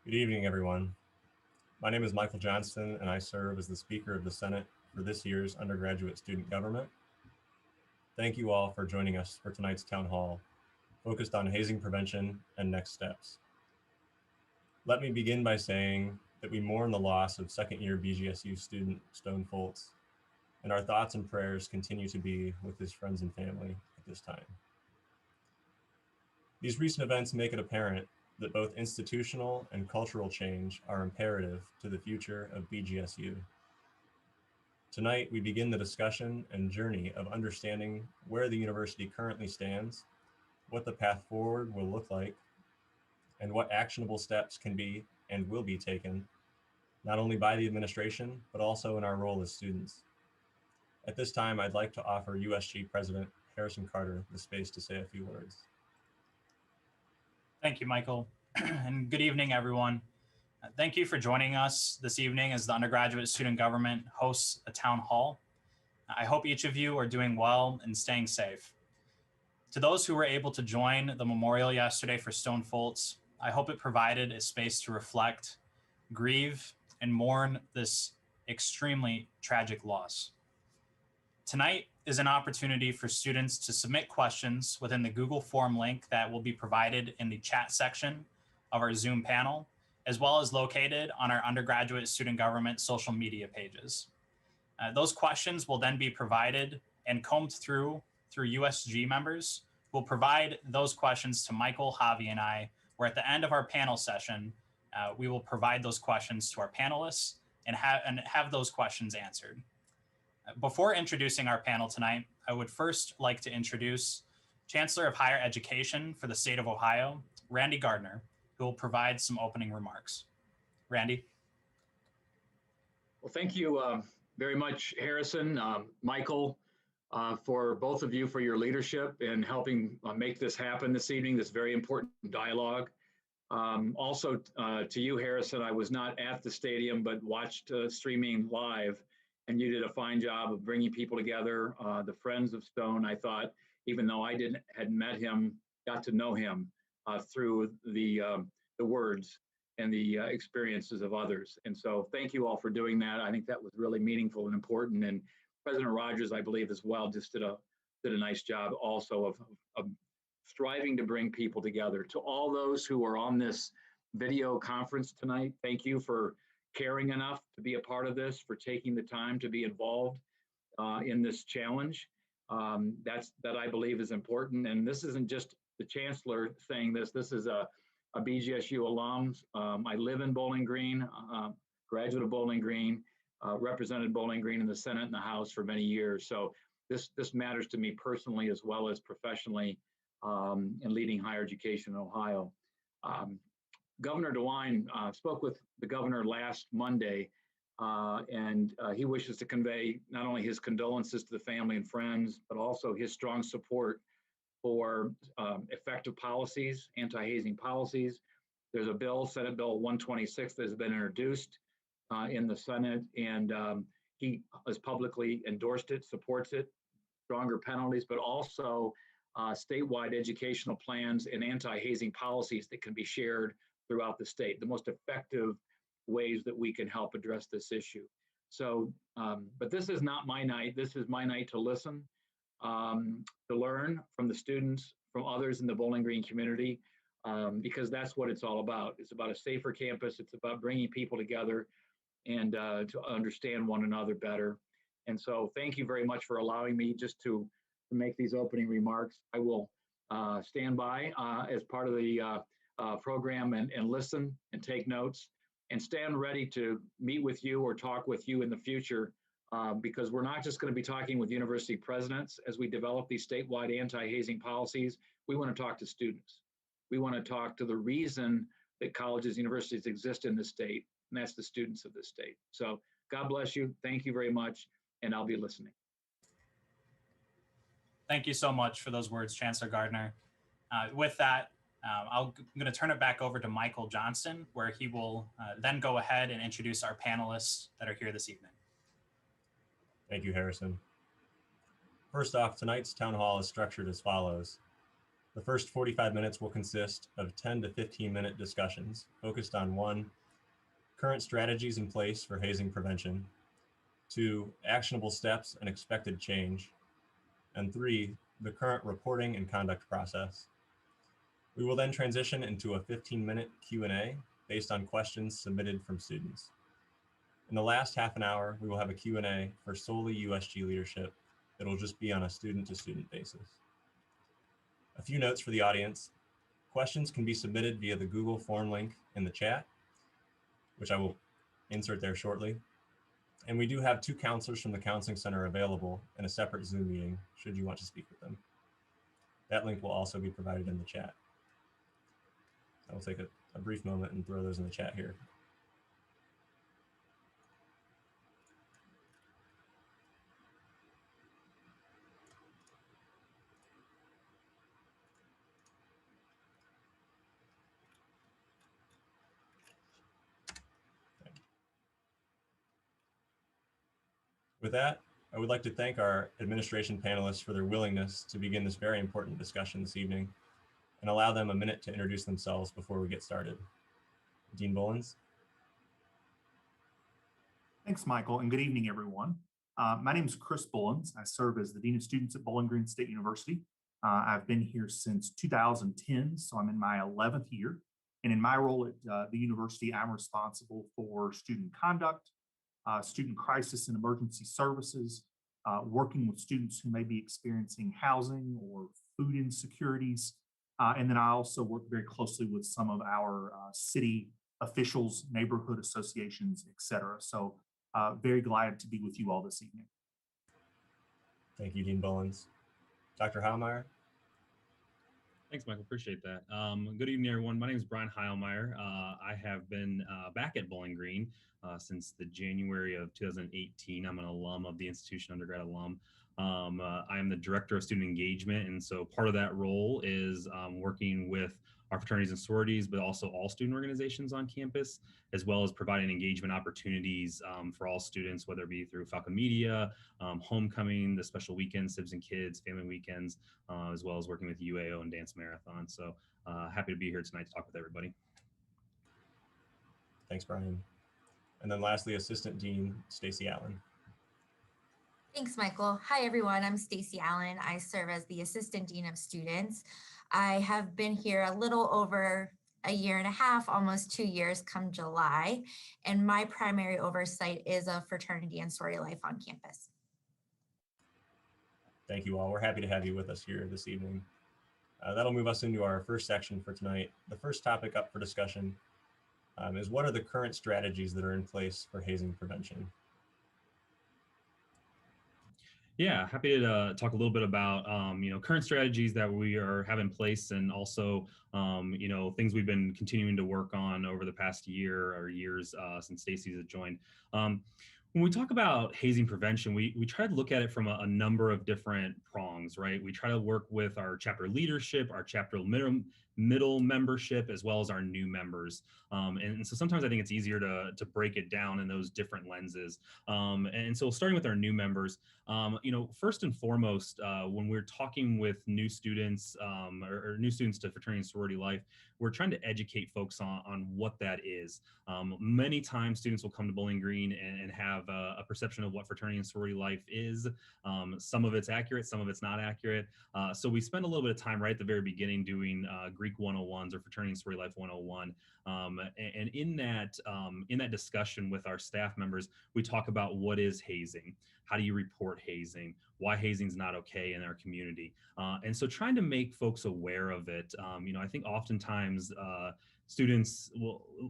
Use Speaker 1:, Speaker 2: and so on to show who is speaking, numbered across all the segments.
Speaker 1: Good evening, everyone. My name is Michael Johnston, and I serve as the Speaker of the Senate for this year's undergraduate student government. Thank you all for joining us for tonight's town hall, focused on hazing prevention and next steps. Let me begin by saying that we mourn the loss of second-year Bgsu student Stone Foltz, and our thoughts and prayers continue to be with his friends and family at this time. These recent events make it apparent that both institutional and cultural change are imperative to the future of Bgsu. Tonight, we begin the discussion and journey of understanding where the university currently stands, what the path forward will look like, and what actionable steps can be and will be taken, not only by the administration, but also in our role as students. At this time, I'd like to offer USG President Harrison Carter the space to say a few words.
Speaker 2: Thank you, Michael, and good evening, everyone. Thank you for joining us this evening as the undergraduate student government hosts a town hall. I hope each of you are doing well and staying safe. To those who were able to join the memorial yesterday for Stone Foltz, I hope it provided a space to reflect, grieve, and mourn this extremely tragic loss. Tonight is an opportunity for students to submit questions within the Google form link that will be provided in the chat section of our Zoom panel, as well as located on our undergraduate student government social media pages. Those questions will then be provided and combed through USG members who will provide those questions to Michael, Javi, and I, where at the end of our panel session, we will provide those questions to our panelists and have those questions answered. Before introducing our panel tonight, I would first like to introduce Chancellor of Higher Education for the state of Ohio, Randy Gardner, who will provide some opening remarks. Randy.
Speaker 3: Well, thank you very much, Harrison, Michael, for both of you for your leadership in helping make this happen this evening, this very important dialogue. Also to you, Harrison, I was not at the stadium, but watched streaming live, and you did a fine job of bringing people together. The Friends of Stone, I thought, even though I hadn't met him, got to know him through the words and the experiences of others. And so thank you all for doing that. I think that was really meaningful and important. And President Rogers, I believe as well, just did a nice job also of striving to bring people together. To all those who are on this video conference tonight, thank you for caring enough to be a part of this, for taking the time to be involved in this challenge. That I believe is important. And this isn't just the Chancellor saying this. This is a BGSU alum. I live in Bowling Green, graduate of Bowling Green, represented Bowling Green in the Senate and the House for many years. So this matters to me personally as well as professionally in leading higher education in Ohio. Governor DeWine spoke with the governor last Monday, and he wishes to convey not only his condolences to the family and friends, but also his strong support for effective policies, anti-hazing policies. There's a bill, Senate Bill 126, that has been introduced in the Senate, and he has publicly endorsed it, supports it, stronger penalties, but also statewide educational plans and anti-hazing policies that can be shared throughout the state, the most effective ways that we can help address this issue. So, but this is not my night. This is my night to listen, to learn from the students, from others in the Bowling Green community, because that's what it's all about. It's about a safer campus. It's about bringing people together and to understand one another better. And so thank you very much for allowing me just to make these opening remarks. I will stand by as part of the program and listen and take notes and stand ready to meet with you or talk with you in the future, because we're not just going to be talking with university presidents as we develop these statewide anti-hazing policies. We want to talk to students. We want to talk to the reason that colleges, universities exist in this state, and that's the students of this state. So God bless you. Thank you very much, and I'll be listening.
Speaker 2: Thank you so much for those words, Chancellor Gardner. With that, I'm going to turn it back over to Michael Johnston, where he will then go ahead and introduce our panelists that are here this evening.
Speaker 1: Thank you, Harrison. First off, tonight's town hall is structured as follows. The first 45 minutes will consist of 10 to 15-minute discussions focused on 1, current strategies in place for hazing prevention, 2, actionable steps and expected change, and 3, the current reporting and conduct process. We will then transition into a 15-minute Q&A based on questions submitted from students. In the last half an hour, we will have a Q&A for solely USG leadership that will just be on a student-to-student basis. A few notes for the audience. Questions can be submitted via the Google form link in the chat, which I will insert there shortly. And we do have 2 counselors from the Counseling Center available in a separate Zoom meeting, should you want to speak with them. That link will also be provided in the chat. I will take a brief moment and throw those in the chat here. With that, I would like to thank our administration panelists for their willingness to begin this very important discussion this evening and allow them a minute to introduce themselves before we get started. Dean Bullins.
Speaker 4: Thanks, Michael, and good evening, everyone. My name is Chris Bullins. I serve as the Dean of Students at Bowling Green State University. I've been here since 2010, so I'm in my 11th year. And in my role at the university, I'm responsible for student conduct, student crisis and emergency services, working with students who may be experiencing housing or food insecurities. And then I also work very closely with some of our city officials, neighborhood associations, et cetera. So very glad to be with you all this evening.
Speaker 1: Thank you, Dean Bullins. Dr. Heilmeier.
Speaker 5: Thanks, Michael. Appreciate that. Good evening, everyone. My name is Brian Heilmeier. I have been back at Bowling Green since the January of 2018. I'm an alum of the institution, undergrad alum. I am the director of student engagement, and so part of that role is working with our fraternities and sororities, but also all student organizations on campus, as well as providing engagement opportunities for all students, whether it be through Falcon Media, homecoming, the special weekends, Sibs and Kids, family weekends, as well as working with UAO and Dance Marathon. So happy to be here tonight to talk with everybody.
Speaker 1: Thanks, Brian. And then lastly, Assistant Dean Stacey Allan.
Speaker 6: Thanks, Michael. Hi, everyone. I'm Stacey Allan. I serve as the Assistant Dean of Students. I have been here a little over a year and a half, almost 2 years come July, and my primary oversight is of fraternity and sorority life on campus.
Speaker 1: Thank you all. We're happy to have you with us here this evening. That'll move us into our first section for tonight. The first topic up for discussion is what are the current strategies that are in place for hazing prevention?
Speaker 5: Yeah, happy to talk a little bit about current strategies that we have in place, and also things we've been continuing to work on over the past year or years since Stacey's has joined. When we talk about hazing prevention, we try to look at it from a number of different prongs, right? We try to work with our chapter leadership, our chapter middle membership, as well as our new members. And so sometimes I think it's easier to break it down in those different lenses. And so starting with our new members, first and foremost, when we're talking with new students or new students to fraternity and sorority life, we're trying to educate folks on what that is. Many times students will come to Bowling Green and have a perception of what fraternity and sorority life is. Some of it's accurate, some of it's not accurate. So we spend a little bit of time right at the very beginning doing Greek 101s or fraternity and sorority life 101. And in that discussion with our staff members, we talk about what is hazing, how do you report hazing, why hazing is not okay in our community. And so trying to make folks aware of it. I think oftentimes students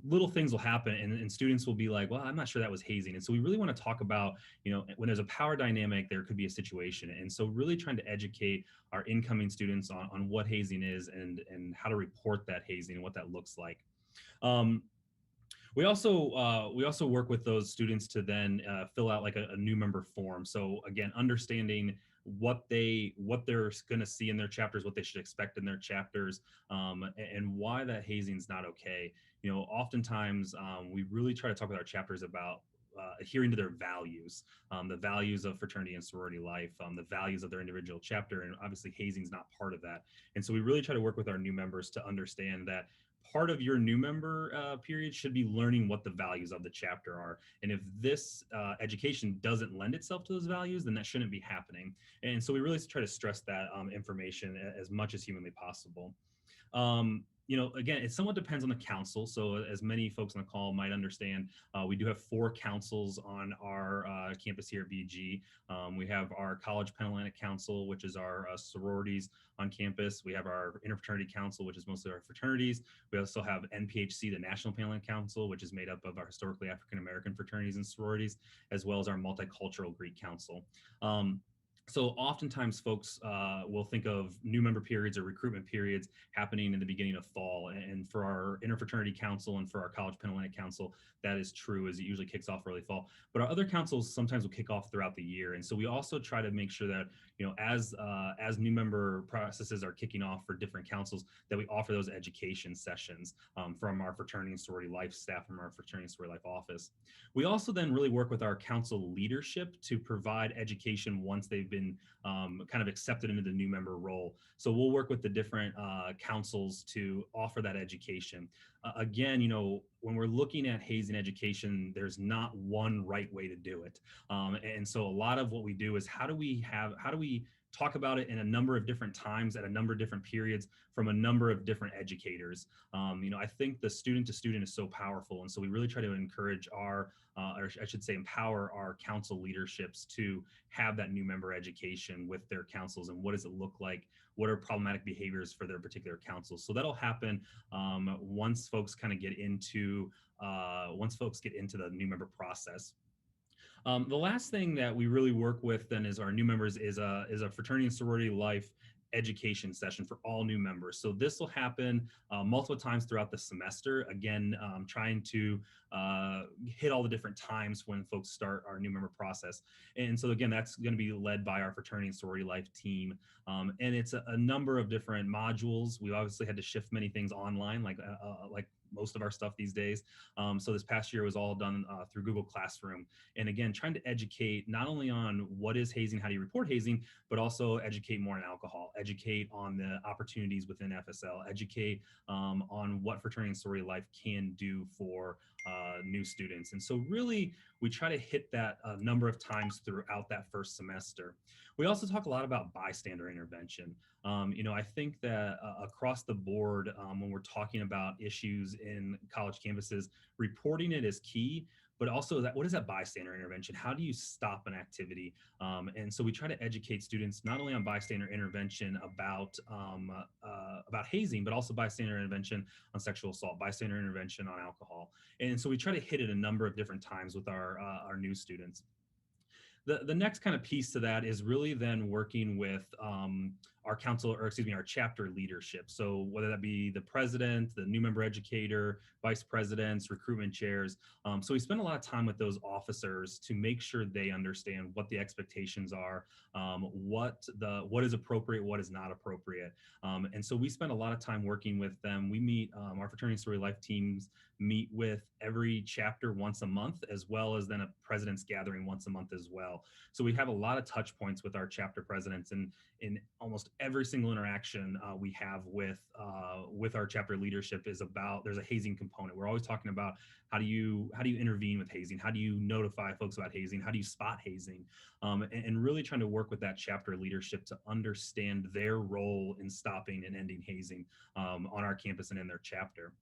Speaker 5: little things will happen and students will be like, well, I'm not sure that was hazing. And so we really want to talk about, when there's a power dynamic, there could be a situation. And so really trying to educate our incoming students on what hazing is and how to report that hazing and what that looks like. We also work with those students to then fill out like a new member form. So again, understanding what they're going to see in their chapters, what they should expect in their chapters, and why that hazing is not okay. Oftentimes we really try to talk with our chapters about adhering to their values, the values of fraternity and sorority life, the values of their individual chapter, and obviously hazing is not part of that. And so we really try to work with our new members to understand that part of your new member period should be learning what the values of the chapter are. And if this education doesn't lend itself to those values, then that shouldn't be happening. And so we really try to stress that information as much as humanly possible. Again, it somewhat depends on the council. So as many folks on the call might understand, we do have 4 councils on our campus here at BG. We have our College Pan-Atlantic Council, which is our sororities on campus. We have our Interfraternity Council, which is mostly our fraternities. We also have NPHC, the National Pan-Atlantic Council, which is made up of our historically African-American fraternities and sororities, as well as our Multicultural Greek Council. So oftentimes folks will think of new member periods or recruitment periods happening in the beginning of fall. And for our Interfraternity Council and for our College Pan-Atlantic Council, that is true, as it usually kicks off early fall. But our other councils sometimes will kick off throughout the year. And so we also try to make sure that, as new member processes are kicking off for different councils, that we offer those education sessions from our fraternity and sorority life staff, from our fraternity and sorority life office. We also then really work with our council leadership to provide education once they've been kind of accepted into the new member role. So we'll work with the different councils to offer that education. Again, when we're looking at hazing education, there's not one right way to do it. And so a lot of what we do is how do we talk about it in a number of different times at a number of different periods from a number of different educators. I think the student to student is so powerful. And so we really try to encourage or I should say empower our council leaderships to have that new member education with their councils. And what does it look like? What are problematic behaviors for their particular councils? So that'll happen once folks kind of get into the new member process. The last thing that we really work with then is our new members is a fraternity and sorority life education session for all new members. So this will happen multiple times throughout the semester. Again, trying to hit all the different times when folks start our new member process. And so again, that's going to be led by our fraternity and sorority life team. And it's a number of different modules. We obviously had to shift many things online, like most of our stuff these days. So this past year was all done through Google Classroom. And again, trying to educate not only on what is hazing, how do you report hazing, but also educate more on alcohol, educate on the opportunities within FSL, educate on what fraternity and sorority life can do for new students. And so really, we try to hit that a number of times throughout that first semester. We also talk a lot about bystander intervention. I think that across the board, when we're talking about issues in college campuses, reporting it is key, but also what is that bystander intervention? How do you stop an activity? And so we try to educate students not only on bystander intervention about hazing, but also bystander intervention on sexual assault, bystander intervention on alcohol. And so we try to hit it a number of different times with our new students. The next kind of piece to that is really then working with our chapter leadership. So whether that be the president, the new member educator, vice presidents, recruitment chairs. So we spend a lot of time with those officers to make sure they understand what the expectations are, what is appropriate, what is not appropriate. And so we spend a lot of time working with them. We meet, our fraternity and sorority life teams meet with every chapter once a month, as well as then a president's gathering once a month as well. So we have a lot of touch points with our chapter presidents, and in almost every single interaction we have with our chapter leadership there's a hazing component. We're always talking about how do you intervene with hazing? How do you notify folks about hazing? How do you spot hazing? And really trying to work with that chapter leadership to understand their role in stopping and ending hazing on our campus and in their chapter.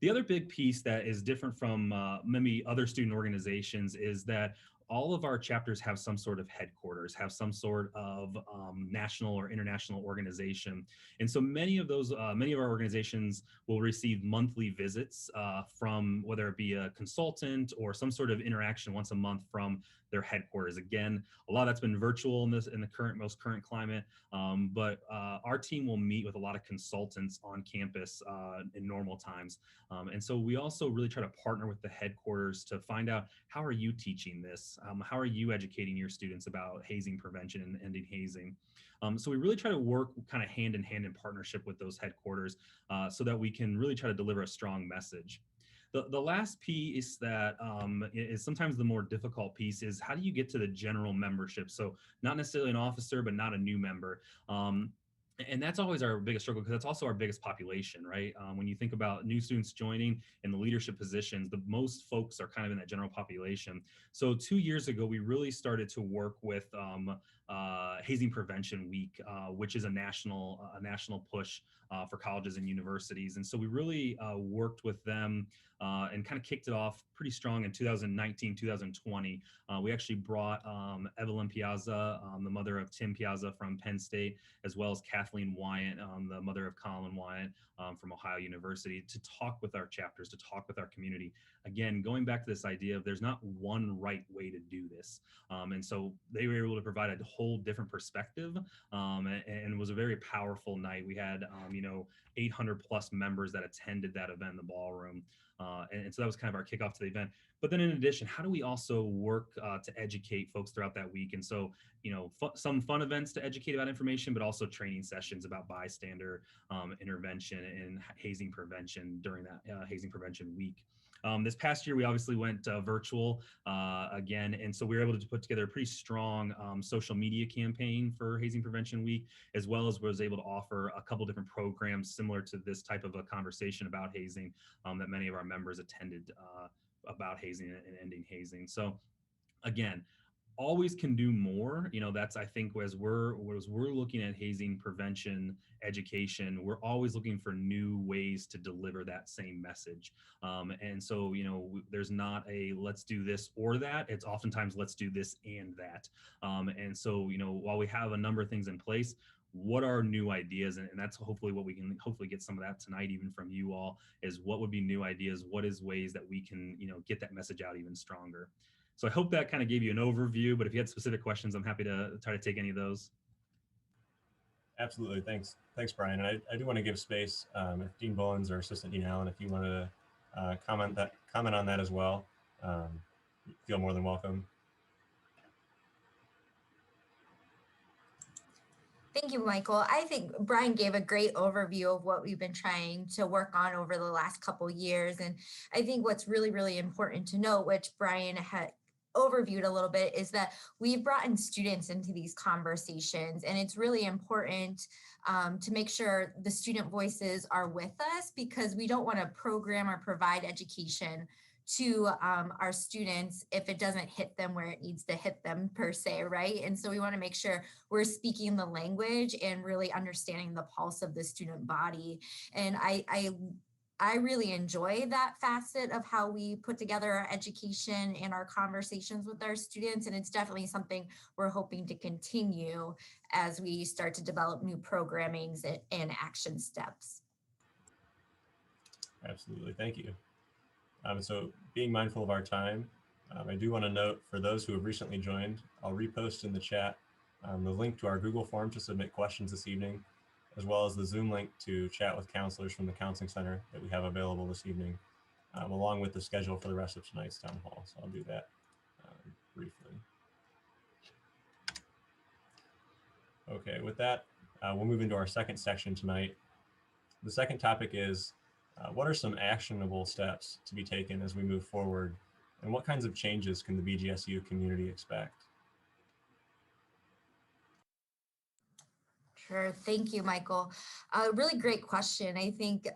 Speaker 5: The other big piece that is different from many other student organizations is that all of our chapters have some sort of headquarters, have some sort of national or international organization. And so many of our organizations will receive monthly visits from whether it be a consultant or some sort of interaction once a month from their headquarters. Again, a lot of that's been virtual in the most current climate, but our team will meet with a lot of consultants on campus in normal times. And so we also really try to partner with the headquarters to find out, how are you teaching this? How are you educating your students about hazing prevention and ending hazing? So we really try to work kind of hand in hand in partnership with those headquarters so that we can really try to deliver a strong message. The last piece that is sometimes the more difficult piece is how do you get to the general membership? So not necessarily an officer, but not a new member. And that's always our biggest struggle because that's also our biggest population, right? When you think about new students joining in the leadership positions, the most folks are kind of in that general population. So 2 years ago, we really started to work with Hazing Prevention Week, which is a national push for colleges and universities. And so we really worked with them and kind of kicked it off pretty strong in 2019, 2020. We actually brought Evelyn Piazza, the mother of Tim Piazza from Penn State, as well as Kathleen Wyatt, the mother of Colin Wyatt from Ohio University, to talk with our chapters, to talk with our community. Again, going back to this idea of there's not one right way to do this. And so they were able to provide a whole different perspective, and it was a very powerful night. We had, 800 plus members that attended that event in the ballroom. And so that was kind of our kickoff to the event. But then in addition, how do we also work to educate folks throughout that week? And so, some fun events to educate about information, but also training sessions about bystander intervention and hazing prevention during that hazing prevention week. This past year, we obviously went virtual again. And so we were able to put together a pretty strong social media campaign for Hazing Prevention Week, as well as was able to offer a couple different programs similar to this type of a conversation about hazing that many of our members attended about hazing and ending hazing. So again, always can do more. That's, I think, as we're looking at hazing prevention education, we're always looking for new ways to deliver that same message. And so, there's not a let's do this or that. It's oftentimes let's do this and that. And so, while we have a number of things in place, what are new ideas? And that's hopefully what we can hopefully get some of that tonight, even from you all, is what would be new ideas? What is ways that we can, get that message out even stronger? So I hope that kind of gave you an overview, but if you had specific questions, I'm happy to try to take any of those.
Speaker 1: Absolutely. Thanks, Brian. And I do want to give space if Dean Bullins or Assistant Dean Allan, if you want to comment on that as well, feel more than welcome.
Speaker 6: Thank you, Michael. I think Brian gave a great overview of what we've been trying to work on over the last couple of years. And I think what's really, really important to note, which Brian had overviewed a little bit, is that we've brought in students into these conversations, and it's really important to make sure the student voices are with us, because we don't want to program or provide education to our students if it doesn't hit them where it needs to hit them, per se, right? And so we want to make sure we're speaking the language and really understanding the pulse of the student body. And I really enjoy that facet of how we put together our education and our conversations with our students. And it's definitely something we're hoping to continue as we start to develop new programmings and action steps.
Speaker 1: Absolutely. Thank you. So being mindful of our time, I do want to note, for those who have recently joined, I'll repost in the chat the link to our Google form to submit questions this evening, as well as the Zoom link to chat with counselors from the Counseling Center that we have available this evening, along with the schedule for the rest of tonight's town hall. So I'll do that briefly. Okay, with that, we'll move into our second section tonight. The second topic is, what are some actionable steps to be taken as we move forward, and what kinds of changes can the BGSU community expect?
Speaker 6: Sure. Thank you, Michael. Really great question. I think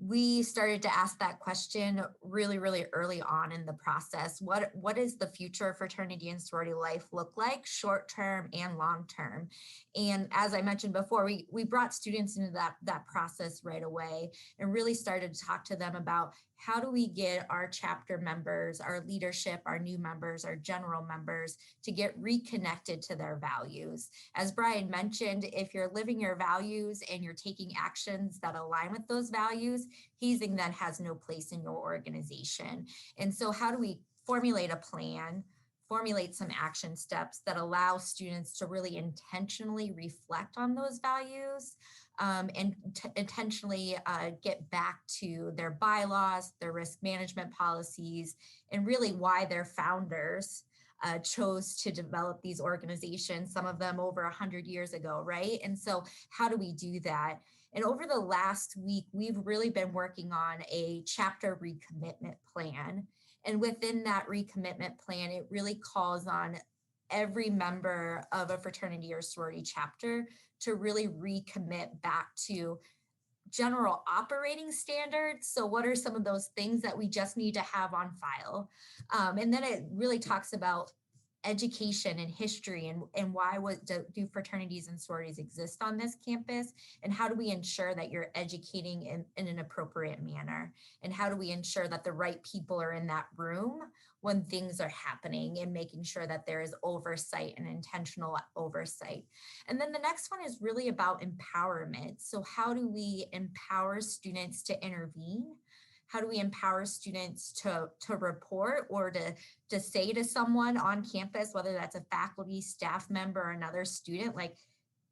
Speaker 6: we started to ask that question really, really early on in the process. What does the future of fraternity and sorority life look like, short term and long term? And as I mentioned before, we brought students into that process right away and really started to talk to them about how do we get our chapter members, our leadership, our new members, our general members to get reconnected to their values. As Brian mentioned, if you're living your values and you're taking actions that align with those values, hazing then has no place in your organization. And so how do we formulate a plan, formulate some action steps that allow students to really intentionally reflect on those values and intentionally get back to their bylaws, their risk management policies, and really why their founders chose to develop these organizations, some of them over 100 years ago, right? And so how do we do that? And over the last week, we've really been working on a chapter recommitment plan. And within that recommitment plan, it really calls on every member of a fraternity or sorority chapter to really recommit back to general operating standards. So what are some of those things that we just need to have on file? And then it really talks about education and history and why do fraternities and sororities exist on this campus, and how do we ensure that you're educating in an appropriate manner, and how do we ensure that the right people are in that room when things are happening, and making sure that there is oversight and intentional oversight. And then the next one is really about empowerment. So how do we empower students to intervene? How do we empower students to report or to say to someone on campus, whether that's a faculty, staff member, or another student, like,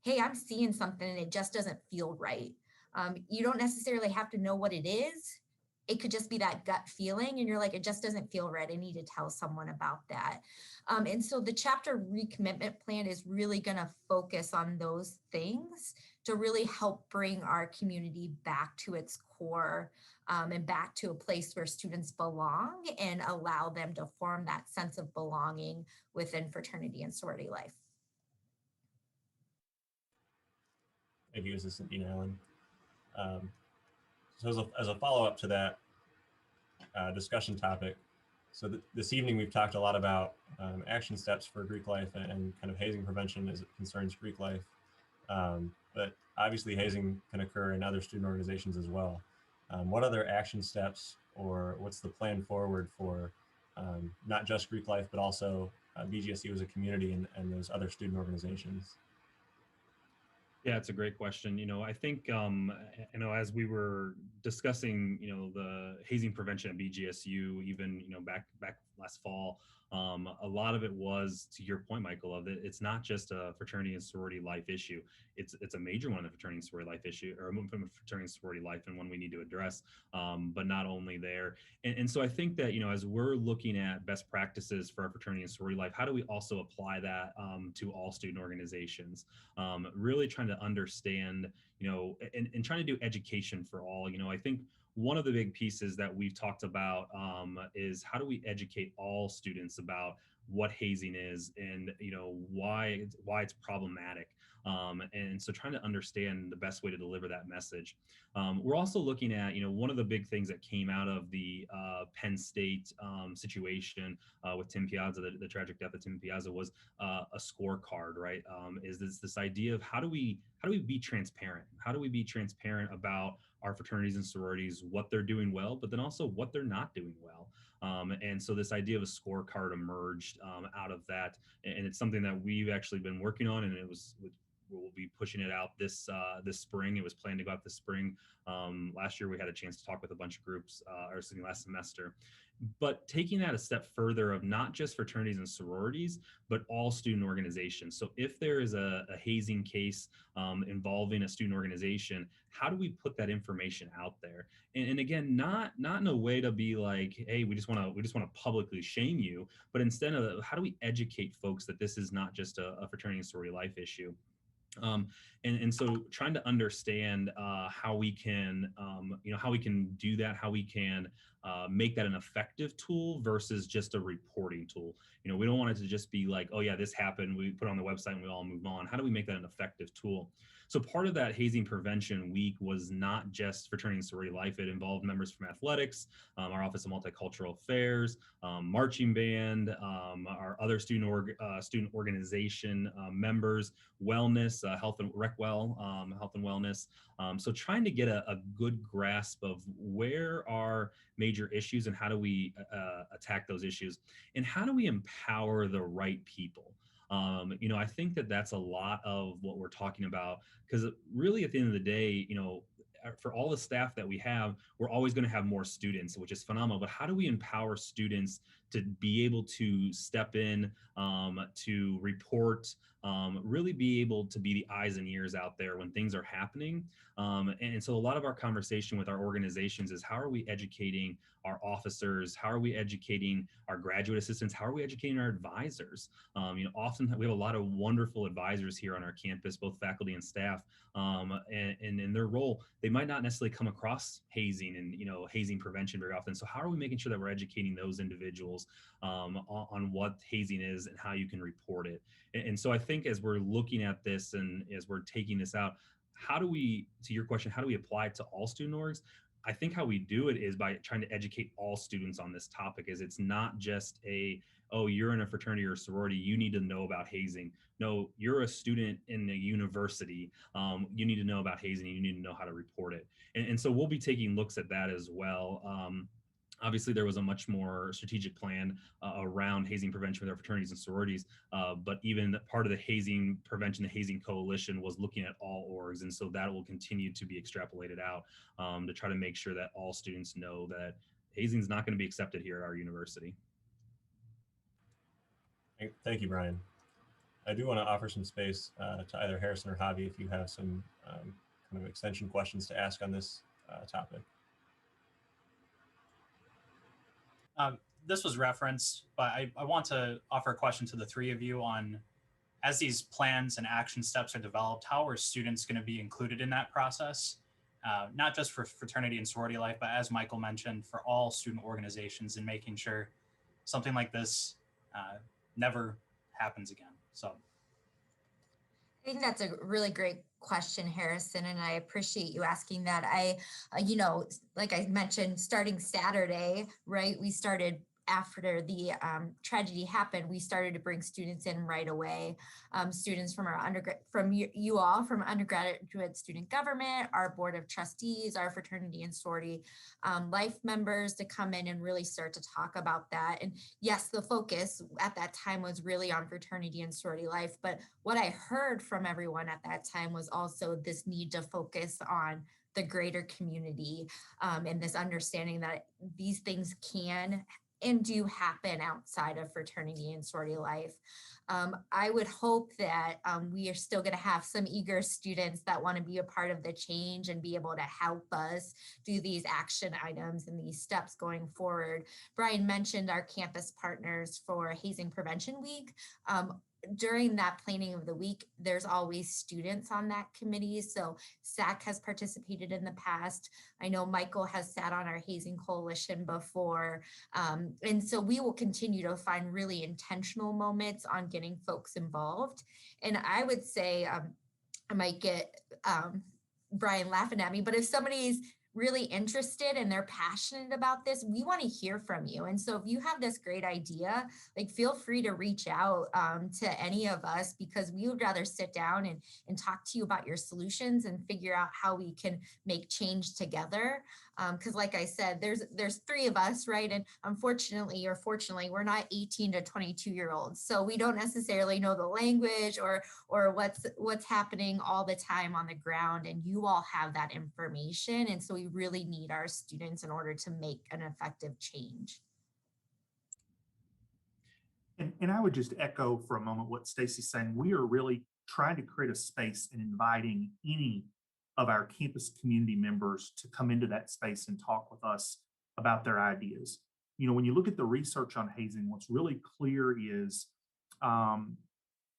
Speaker 6: hey, I'm seeing something and it just doesn't feel right. You don't necessarily have to know what it is. It could just be that gut feeling and you're like, it just doesn't feel right. I need to tell someone about that. And so the chapter recommitment plan is really going to focus on those things to really help bring our community back to its core, and back to a place where students belong, and allow them to form that sense of belonging within fraternity and sorority life.
Speaker 1: Thank you, Assistant Dean Allan. So as a follow-up to that discussion topic, so this evening we've talked a lot about action steps for Greek life and kind of hazing prevention as it concerns Greek life. But obviously hazing can occur in other student organizations as well. What other action steps, or what's the plan forward for not just Greek life, but also BGSU as a community and those other student organizations?
Speaker 5: Yeah, it's a great question. I think, as we were discussing, the hazing prevention at BGSU, even, back last fall, a lot of it was, to your point, Michael, of it. It's not just a fraternity and sorority life issue. It's a major one of the fraternity and sorority life issue, or fraternity and sorority life, and one we need to address. But not only there, and so I think that as we're looking at best practices for our fraternity and sorority life, how do we also apply that to all student organizations? Really trying to understand, and trying to do education for all. I think one of the big pieces that we've talked about is how do we educate all students about what hazing is and why it's problematic, and so trying to understand the best way to deliver that message. We're also looking at one of the big things that came out of the Penn State situation with Tim Piazza, the tragic death of Tim Piazza, was a scorecard, right? Is this idea of how do we be transparent? How do we be transparent about our fraternities and sororities, what they're doing well, but then also what they're not doing well? And so this idea of a scorecard emerged out of that, and it's something that we've actually been working on, and we'll be pushing it out this spring. It was planned to go out this spring. Last year we had a chance to talk with a bunch of groups, last semester. But taking that a step further of not just fraternities and sororities, but all student organizations. So if there is a hazing case involving a student organization, how do we put that information out there? And again, not in a way to be like, hey, we just want to publicly shame you, but instead of how do we educate folks that this is not just a fraternity and sorority life issue? And so trying to understand how we can do that, how we can make that an effective tool versus just a reporting tool. We don't want it to just be like, oh yeah, this happened, we put it on the website and we all move on. How do we make that an effective tool? So part of that hazing prevention week was not just fraternity and sorority life. It involved members from athletics, our Office of Multicultural Affairs, marching band, our other student organization members, wellness, health and health and wellness. So trying to get a good grasp of where are major issues and how do we attack those issues, and how do we empower the right people? I think that that's a lot of what we're talking about, because really at the end of the day, for all the staff that we have, we're always going to have more students, which is phenomenal. But how do we empower students to be able to step in, to report, really be able to be the eyes and ears out there when things are happening? And so a lot of our conversation with our organizations is, how are we educating our officers? How are we educating our graduate assistants? How are we educating our advisors? Often we have a lot of wonderful advisors here on our campus, both faculty and staff, and in their role, they might not necessarily come across hazing and hazing prevention very often. So how are we making sure that we're educating those individuals on what hazing is and how you can report it? And so I think as we're looking at this and as we're taking this out, how do we, to your question, how do we apply it to all student orgs? I think how we do it is by trying to educate all students on this topic. Is it's not just oh, you're in a fraternity or a sorority, you need to know about hazing. No, you're a student in a university. You need to know about hazing. You need to know how to report it. And so we'll be taking looks at that as well. Obviously, there was a much more strategic plan around hazing prevention with our fraternities and sororities, but even part of the hazing prevention, the hazing coalition, was looking at all orgs, and so that will continue to be extrapolated out to try to make sure that all students know that hazing is not going to be accepted here at our university.
Speaker 1: Thank you, Brian. I do want to offer some space to either Harrison or Javi if you have some kind of extension questions to ask on this topic.
Speaker 2: This was referenced, but I want to offer a question to the three of you on, as these plans and action steps are developed, how are students going to be included in that process? Not just for fraternity and sorority life, but as Michael mentioned, for all student organizations, and making sure something like this never happens again. So
Speaker 6: I think that's a really great question, Harrison, and I appreciate you asking that. Like I mentioned, starting Saturday, right, we started after the tragedy happened, we started to bring students in right away. Students from our from undergraduate student government, our board of trustees, our fraternity and sorority life members, to come in and really start to talk about that. And yes, the focus at that time was really on fraternity and sorority life. But what I heard from everyone at that time was also this need to focus on the greater community, and this understanding that these things can and do happen outside of fraternity and sorority life. I would hope that we are still going to have some eager students that want to be a part of the change and be able to help us do these action items and these steps going forward. Brian mentioned our campus partners for Hazing Prevention Week. During that planning of the week, there's always students on that committee. So SAC has participated in the past. I know Michael has sat on our hazing coalition before. And so we will continue to find really intentional moments on getting folks involved. And I would say, I might get Brian laughing at me, but if somebody's really interested and they're passionate about this, we want to hear from you. And so if you have this great idea, like, feel free to reach out to any of us, because we would rather sit down and talk to you about your solutions and figure out how we can make change together. Because like I said, there's three of us, right? And unfortunately or fortunately, we're not 18 to 22-year-olds. So we don't necessarily know the language or what's happening all the time on the ground. And you all have that information. And so we really need our students in order to make an effective change.
Speaker 4: And I would just echo for a moment what Stacey's saying. We are really trying to create a space and inviting any of our campus community members to come into that space and talk with us about their ideas. When you look at the research on hazing, what's really clear is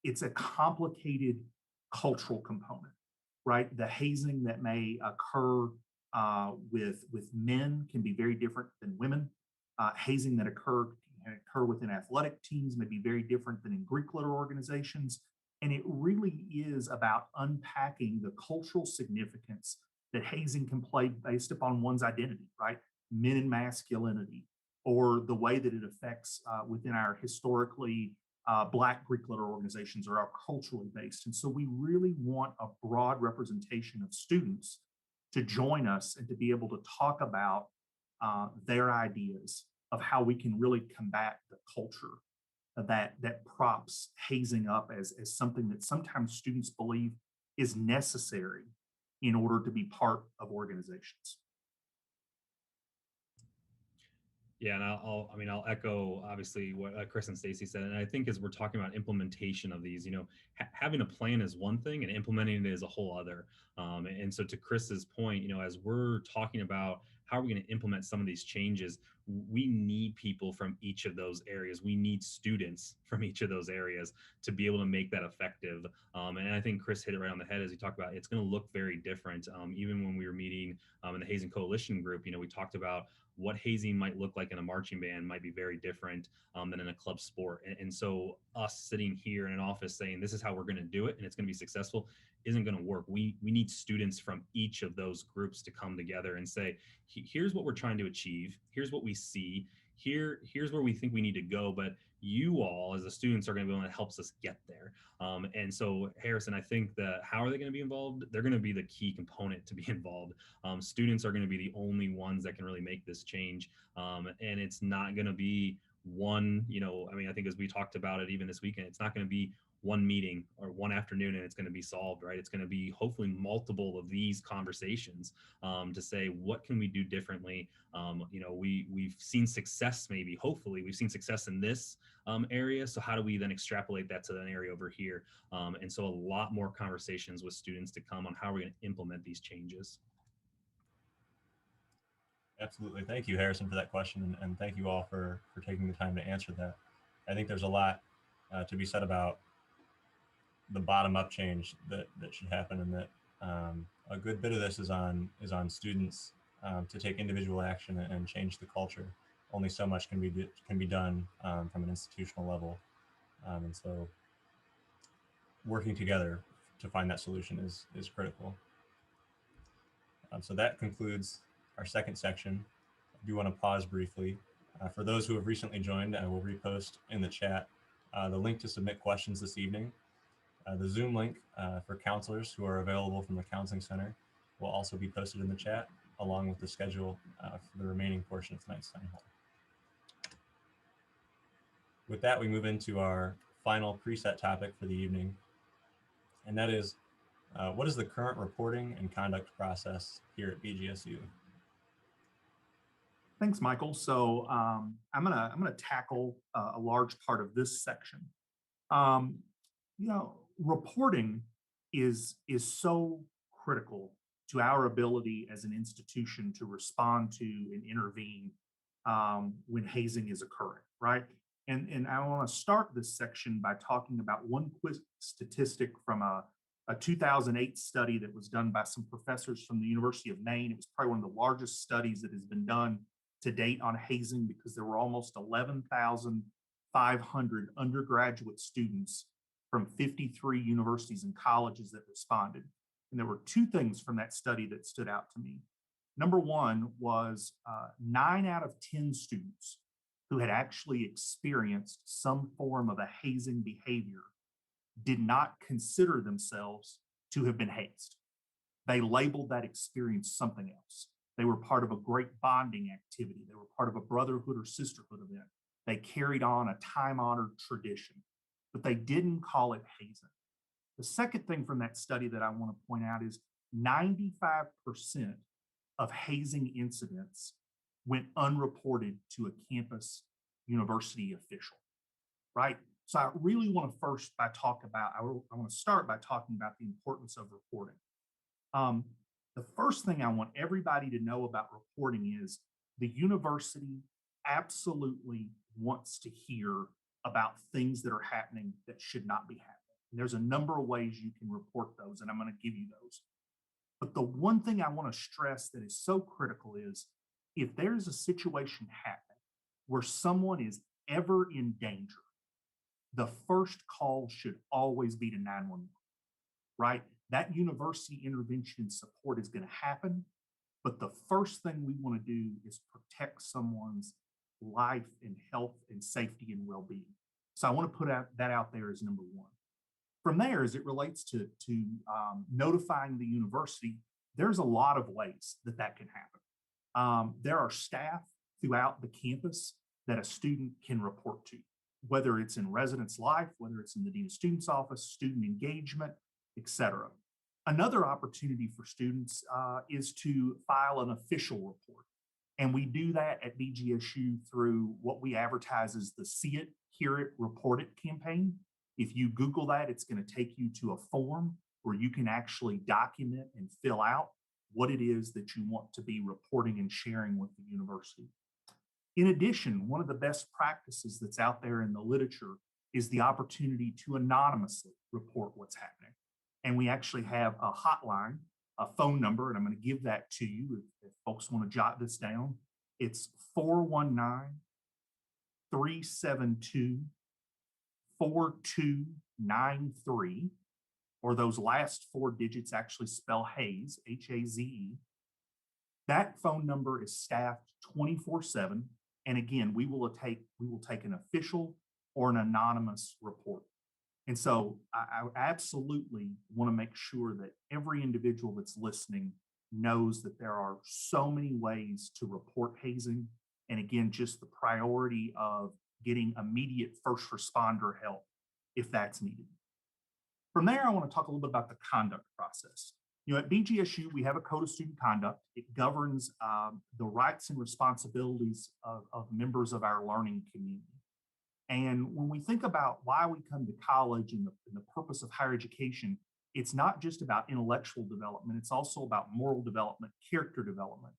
Speaker 4: it's a complicated cultural component, right? The hazing that may occur with men can be very different than women. Hazing that can occur within athletic teams may be very different than in Greek letter organizations. And it really is about unpacking the cultural significance that hazing can play based upon one's identity, right? Men and masculinity, or the way that it affects within our historically Black Greek letter organizations, or are culturally based. And so we really want a broad representation of students to join us and to be able to talk about their ideas of how we can really combat the culture that props hazing up as something that sometimes students believe is necessary in order to be part of organizations.
Speaker 5: Yeah, and I'll echo obviously what Chris and Stacey said, and I think as we're talking about implementation of these, having a plan is one thing, and implementing it is a whole other. And so to Chris's point, as we're talking about how are we going to implement some of these changes, we need people from each of those areas. We need students from each of those areas to be able to make that effective. And I think Chris hit it right on the head as he talked about it's going to look very different. Even when we were meeting in the Hazing Coalition group, we talked about what hazing might look like in a marching band might be very different than in a club sport. And so us sitting here in an office saying this is how we're going to do it and it's going to be successful isn't going to work. We need students from each of those groups to come together and say, here's what we're trying to achieve. Here's what we see. Here's where we think we need to go. But you all as the students are going to be able to help us get there. And so Harrison, I think that how are they going to be involved? They're going to be the key component to be involved. Students are going to be the only ones that can really make this change. And it's not going to be one, I think as we talked about it even this weekend, it's not going to be one meeting or one afternoon and it's going to be solved, right? It's going to be hopefully multiple of these conversations to say, what can we do differently? We've seen success, maybe, hopefully we've seen success in this area. So how do we then extrapolate that to an area over here? And so a lot more conversations with students to come on how we're going to implement these changes.
Speaker 1: Absolutely. Thank you, Harrison, for that question. And thank you all for taking the time to answer that. I think there's a lot to be said about the bottom-up change that should happen, and that a good bit of this is on students to take individual action and change the culture. Only so much can be done from an institutional level, and so working together to find that solution is critical. So that concludes our second section. I do want to pause briefly. For those who have recently joined, I will repost in the chat the link to submit questions this evening. The Zoom link for counselors who are available from the Counseling Center will also be posted in the chat, along with the schedule for the remaining portion of tonight's town hall. With that, we move into our final preset topic for the evening, and that is, what is the current reporting and conduct process here at Bgsu?
Speaker 4: Thanks, Michael. So I'm gonna tackle a large part of this section. Reporting is so critical to our ability as an institution to respond to and intervene when hazing is occurring, right? And I want to start this section by talking about one quick statistic from a 2008 study that was done by some professors from the University of Maine. It was probably one of the largest studies that has been done to date on hazing, because there were almost 11,500 undergraduate students from 53 universities and colleges that responded. And there were two things from that study that stood out to me. Number one was 9 out of 10 students who had actually experienced some form of a hazing behavior did not consider themselves to have been hazed. They labeled that experience something else. They were part of a great bonding activity. They were part of a brotherhood or sisterhood event. They carried on a time-honored tradition, but they didn't call it hazing. The second thing from that study that I want to point out is 95% of hazing incidents went unreported to a campus university official, right? So I really want to I want to start by talking about the importance of reporting. The first thing I want everybody to know about reporting is the university absolutely wants to hear about things that are happening that should not be happening. And there's a number of ways you can report those, and I'm going to give you those. But the one thing I want to stress that is so critical is if there's a situation happening where someone is ever in danger, the first call should always be to 911, right? That university intervention and support is going to happen, but the first thing we want to do is protect someone's life and health and safety and well-being. So I want to put that out there as number one. From there, as it relates to notifying the university, there's a lot of ways that can happen. There are staff throughout the campus that a student can report to, whether it's in residence life, whether it's in the Dean of Students office, student engagement, etc. Another opportunity for students is to file an official report. And we do that at BGSU through what we advertise as the See It, Hear It, Report It campaign. If you Google that, it's going to take you to a form where you can actually document and fill out what it is that you want to be reporting and sharing with the university. In addition, one of the best practices that's out there in the literature is the opportunity to anonymously report what's happening. And we actually have a hotline, a phone number, and I'm going to give that to you if folks want to jot this down. It's 419-372-4293, or those last four digits actually spell Haze, H-A-Z-E. That phone number is staffed 24/7. And again, we will take an official or an anonymous report. And so I absolutely want to make sure that every individual that's listening knows that there are so many ways to report hazing. And again, just the priority of getting immediate first responder help if that's needed. From there, I want to talk a little bit about the conduct process. At BGSU, we have a code of student conduct. It governs the rights and responsibilities of members of our learning community. And when we think about why we come to college and the purpose of higher education, it's not just about intellectual development, it's also about moral development, character development.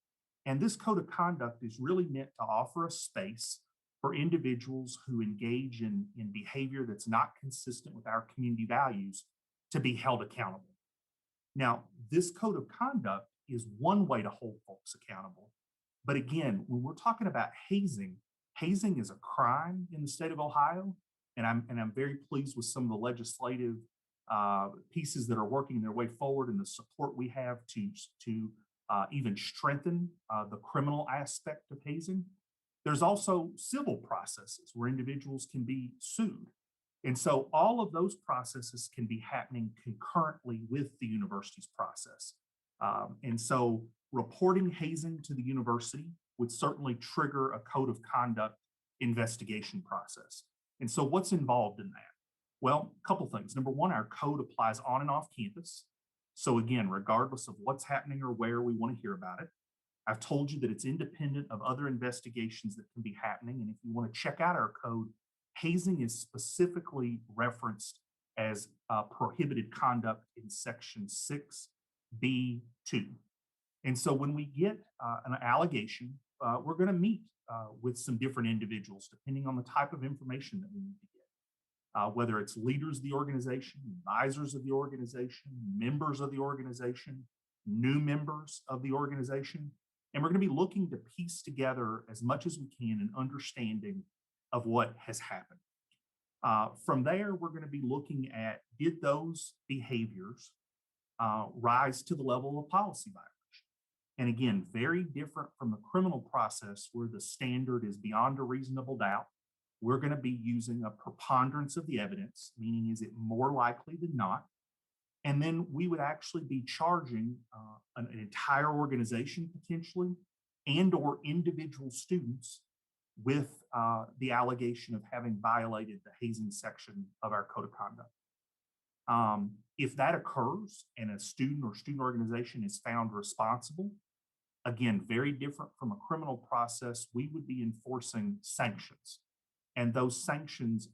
Speaker 4: And this code of conduct is really meant to offer a space for individuals who engage in behavior that's not consistent with our community values to be held accountable. Now, this code of conduct is one way to hold folks accountable. But again, when we're talking about hazing, hazing is a crime in the state of Ohio, and I'm very pleased with some of the legislative pieces that are working their way forward and the support we have to even strengthen the criminal aspect of hazing. There's also civil processes where individuals can be sued. And so all of those processes can be happening concurrently with the university's process. And so reporting hazing to the university would certainly trigger a code of conduct investigation process. And so what's involved in that? Well, a couple things. Number one, our code applies on and off campus. So again, regardless of what's happening or where, we want to hear about it. I've told you that it's independent of other investigations that can be happening. And if you want to check out our code, hazing is specifically referenced as prohibited conduct in section 6B2. And so when we get an allegation, we're going to meet with some different individuals, depending on the type of information that we need to get, whether it's leaders of the organization, advisors of the organization, members of the organization, new members of the organization. And we're going to be looking to piece together as much as we can an understanding of what has happened. From there, we're going to be looking at, did those behaviors rise to the level of policy violation? And again, very different from the criminal process where the standard is beyond a reasonable doubt. We're going to be using a preponderance of the evidence, meaning is it more likely than not? And then we would actually be charging an entire organization potentially and or individual students with the allegation of having violated the hazing section of our code of conduct. If that occurs and a student or student organization is found responsible, again, very different from a criminal process, we would be enforcing sanctions. And those sanctions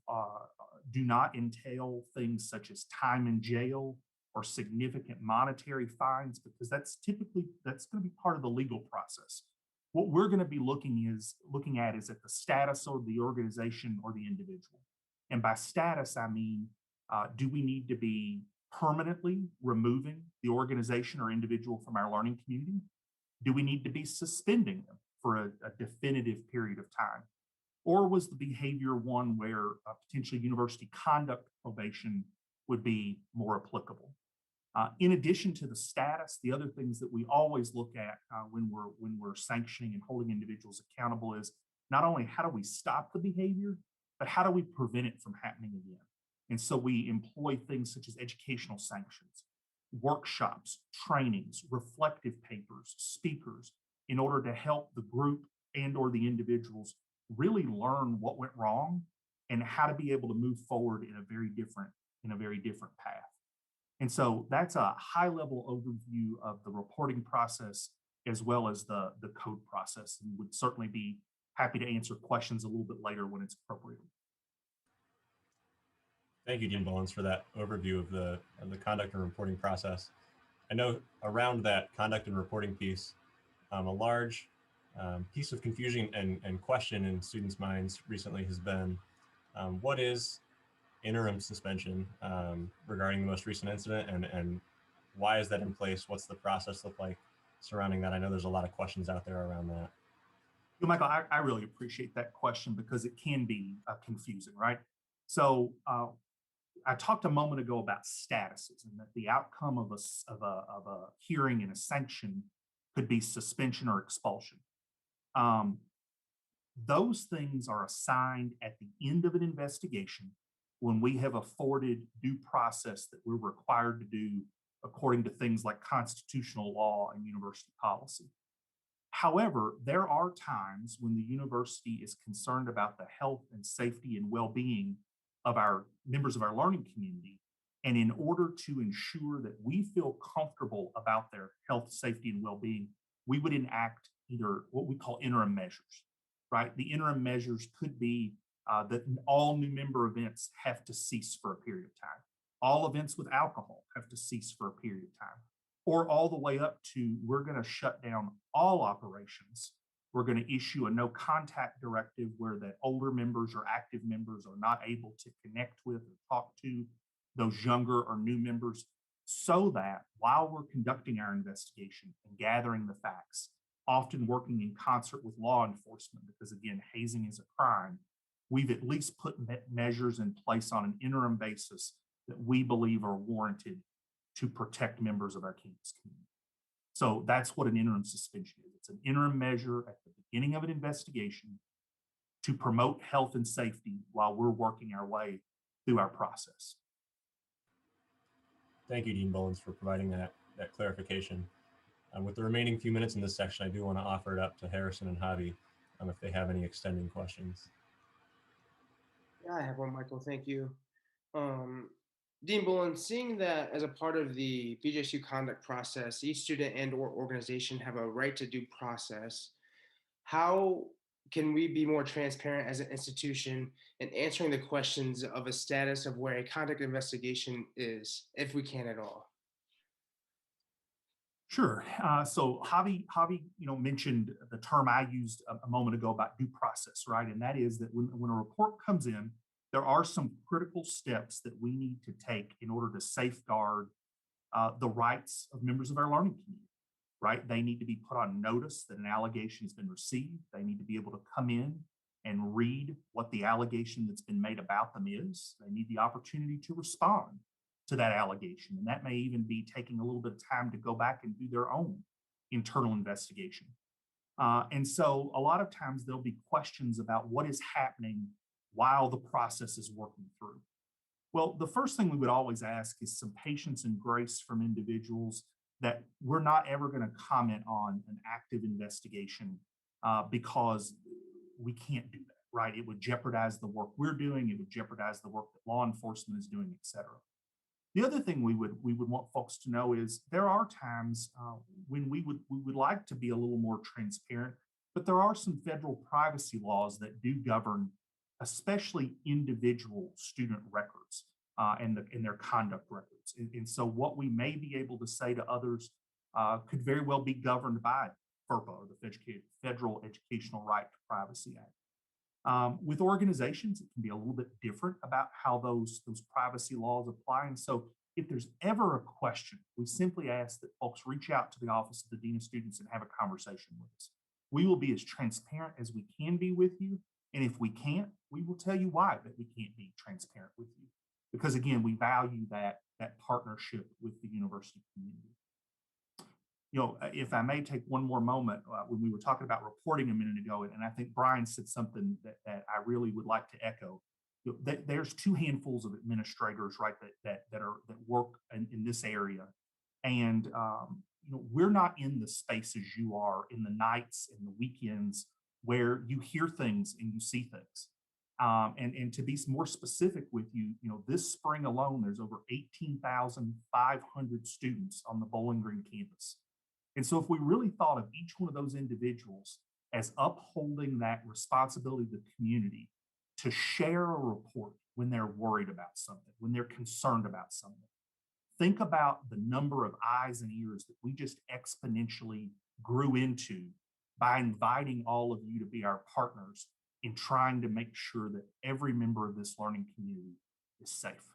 Speaker 4: do not entail things such as time in jail or significant monetary fines, because that's going to be part of the legal process. What we're going to be looking at is at the status of the organization or the individual. And by status, I mean, do we need to be permanently removing the organization or individual from our learning community? Do we need to be suspending them for a definitive period of time? Or was the behavior one where potentially university conduct probation would be more applicable? In addition to the status, the other things that we always look at when we're sanctioning and holding individuals accountable is not only how do we stop the behavior, but how do we prevent it from happening again? And so we employ things such as educational sanctions, workshops, trainings, reflective papers, speakers, in order to help the group and or the individuals really learn what went wrong and how to be able to move forward in a very different path. And so that's a high-level overview of the reporting process as well as the code process, and would certainly be happy to answer questions a little bit later when it's appropriate.
Speaker 1: Thank you, Dean Bullins, for that overview of the conduct and reporting process. I know around that conduct and reporting piece, a large piece of confusion and question in students' minds recently has been, what is interim suspension regarding the most recent incident, and why is that in place? What's the process look like surrounding that? I know there's a lot of questions out there around that.
Speaker 4: Michael, I really appreciate that question because it can be confusing, right? So I talked a moment ago about statuses and that the outcome of a hearing and a sanction could be suspension or expulsion. Those things are assigned at the end of an investigation when we have afforded due process that we're required to do according to things like constitutional law and university policy. However, there are times when the university is concerned about the health and safety and well-being of our members of our learning community. And in order to ensure that we feel comfortable about their health, safety, and well-being, we would enact either what we call interim measures, right? The interim measures could be that all new member events have to cease for a period of time. All events with alcohol have to cease for a period of time, or all the way up to we're going to shut down all operations. We're going to issue a no contact directive where the older members or active members are not able to connect with or talk to those younger or new members, so that while we're conducting our investigation and gathering the facts, often working in concert with law enforcement, because again, hazing is a crime, we've at least put measures in place on an interim basis that we believe are warranted to protect members of our campus community. So that's what an interim suspension is. It's an interim measure at the beginning of an investigation to promote health and safety while we're working our way through our process.
Speaker 1: Thank you, Dean Bullins, for providing that clarification. With the remaining few minutes in this section, I do want to offer it up to Harrison and Javi if they have any extending questions.
Speaker 7: Yeah, I have one, Michael. Thank you. Dean Bullins, seeing that as a part of the Bgsu conduct process, each student and or organization have a right to due process, how can we be more transparent as an institution in answering the questions of a status of where a conduct investigation is, if we can at all?
Speaker 4: Sure. So Javi, mentioned the term I used a moment ago about due process, right? And that is that when a report comes in, there are some critical steps that we need to take in order to safeguard the rights of members of our learning community, right? They need to be put on notice that an allegation has been received. They need to be able to come in and read what the allegation that's been made about them is. They need the opportunity to respond to that allegation. And that may even be taking a little bit of time to go back and do their own internal investigation. And so a lot of times there'll be questions about what is happening while the process is working through. Well, the first thing we would always ask is some patience and grace from individuals that we're not ever going to comment on an active investigation because we can't do that, right? It would jeopardize the work we're doing. It would jeopardize the work that law enforcement is doing, et cetera. The other thing we would want folks to know is there are times when we would like to be a little more transparent, but there are some federal privacy laws that do govern especially individual student records and their conduct records. And so what we may be able to say to others could very well be governed by FERPA, or the Federal Educational Right to Privacy Act. With organizations, it can be a little bit different about how those privacy laws apply. And so if there's ever a question, we simply ask that folks reach out to the Office of the Dean of Students and have a conversation with us. We will be as transparent as we can be with you. And if we can't, we will tell you why that we can't be transparent with you. Because again, we value that partnership with the university community. If I may take one more moment, when we were talking about reporting a minute ago, and I think Brian said something that I really would like to echo. There's two handfuls of administrators, right, that work in this area, and we're not in the spaces you are in the nights and the weekends where you hear things and you see things. And to be more specific with you, this spring alone, there's over 18,500 students on the Bowling Green campus. And so if we really thought of each one of those individuals as upholding that responsibility to the community to share a report when they're worried about something, when they're concerned about something, think about the number of eyes and ears that we just exponentially grew into by inviting all of you to be our partners in trying to make sure that every member of this learning community is safe.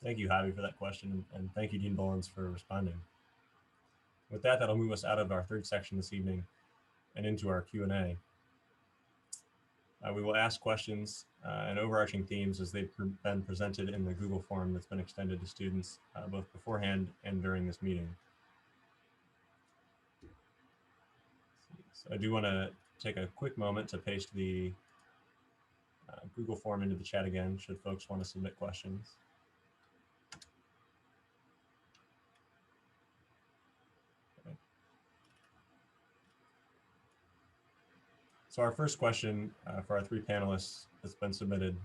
Speaker 1: Thank you, Javi, for that question, and thank you, Dean Bullins, for responding. With that, that'll move us out of our third section this evening and into our Q&A. We will ask questions and overarching themes as they've been presented in the Google form that's been extended to students both beforehand and during this meeting. So I do want to take a quick moment to paste the Google form into the chat again, should folks want to submit questions. So our first question for our three panelists that's been submitted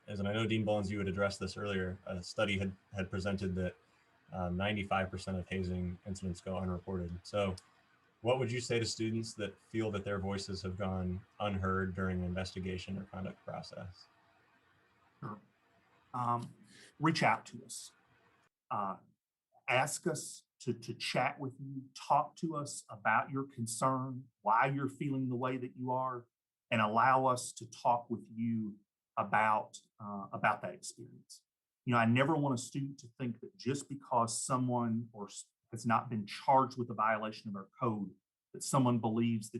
Speaker 1: is, and I know Dean Bullins, you had addressed this earlier, a study had presented that 95% of hazing incidents go unreported. So what would you say to students that feel that their voices have gone unheard during an investigation or conduct process?
Speaker 4: Sure. Reach out to us. Ask us to chat with you, talk to us about your concern, why you're feeling the way that you are, and allow us to talk with you about that experience. I never want a student to think that just because someone has not been charged with a violation of our code, that someone believes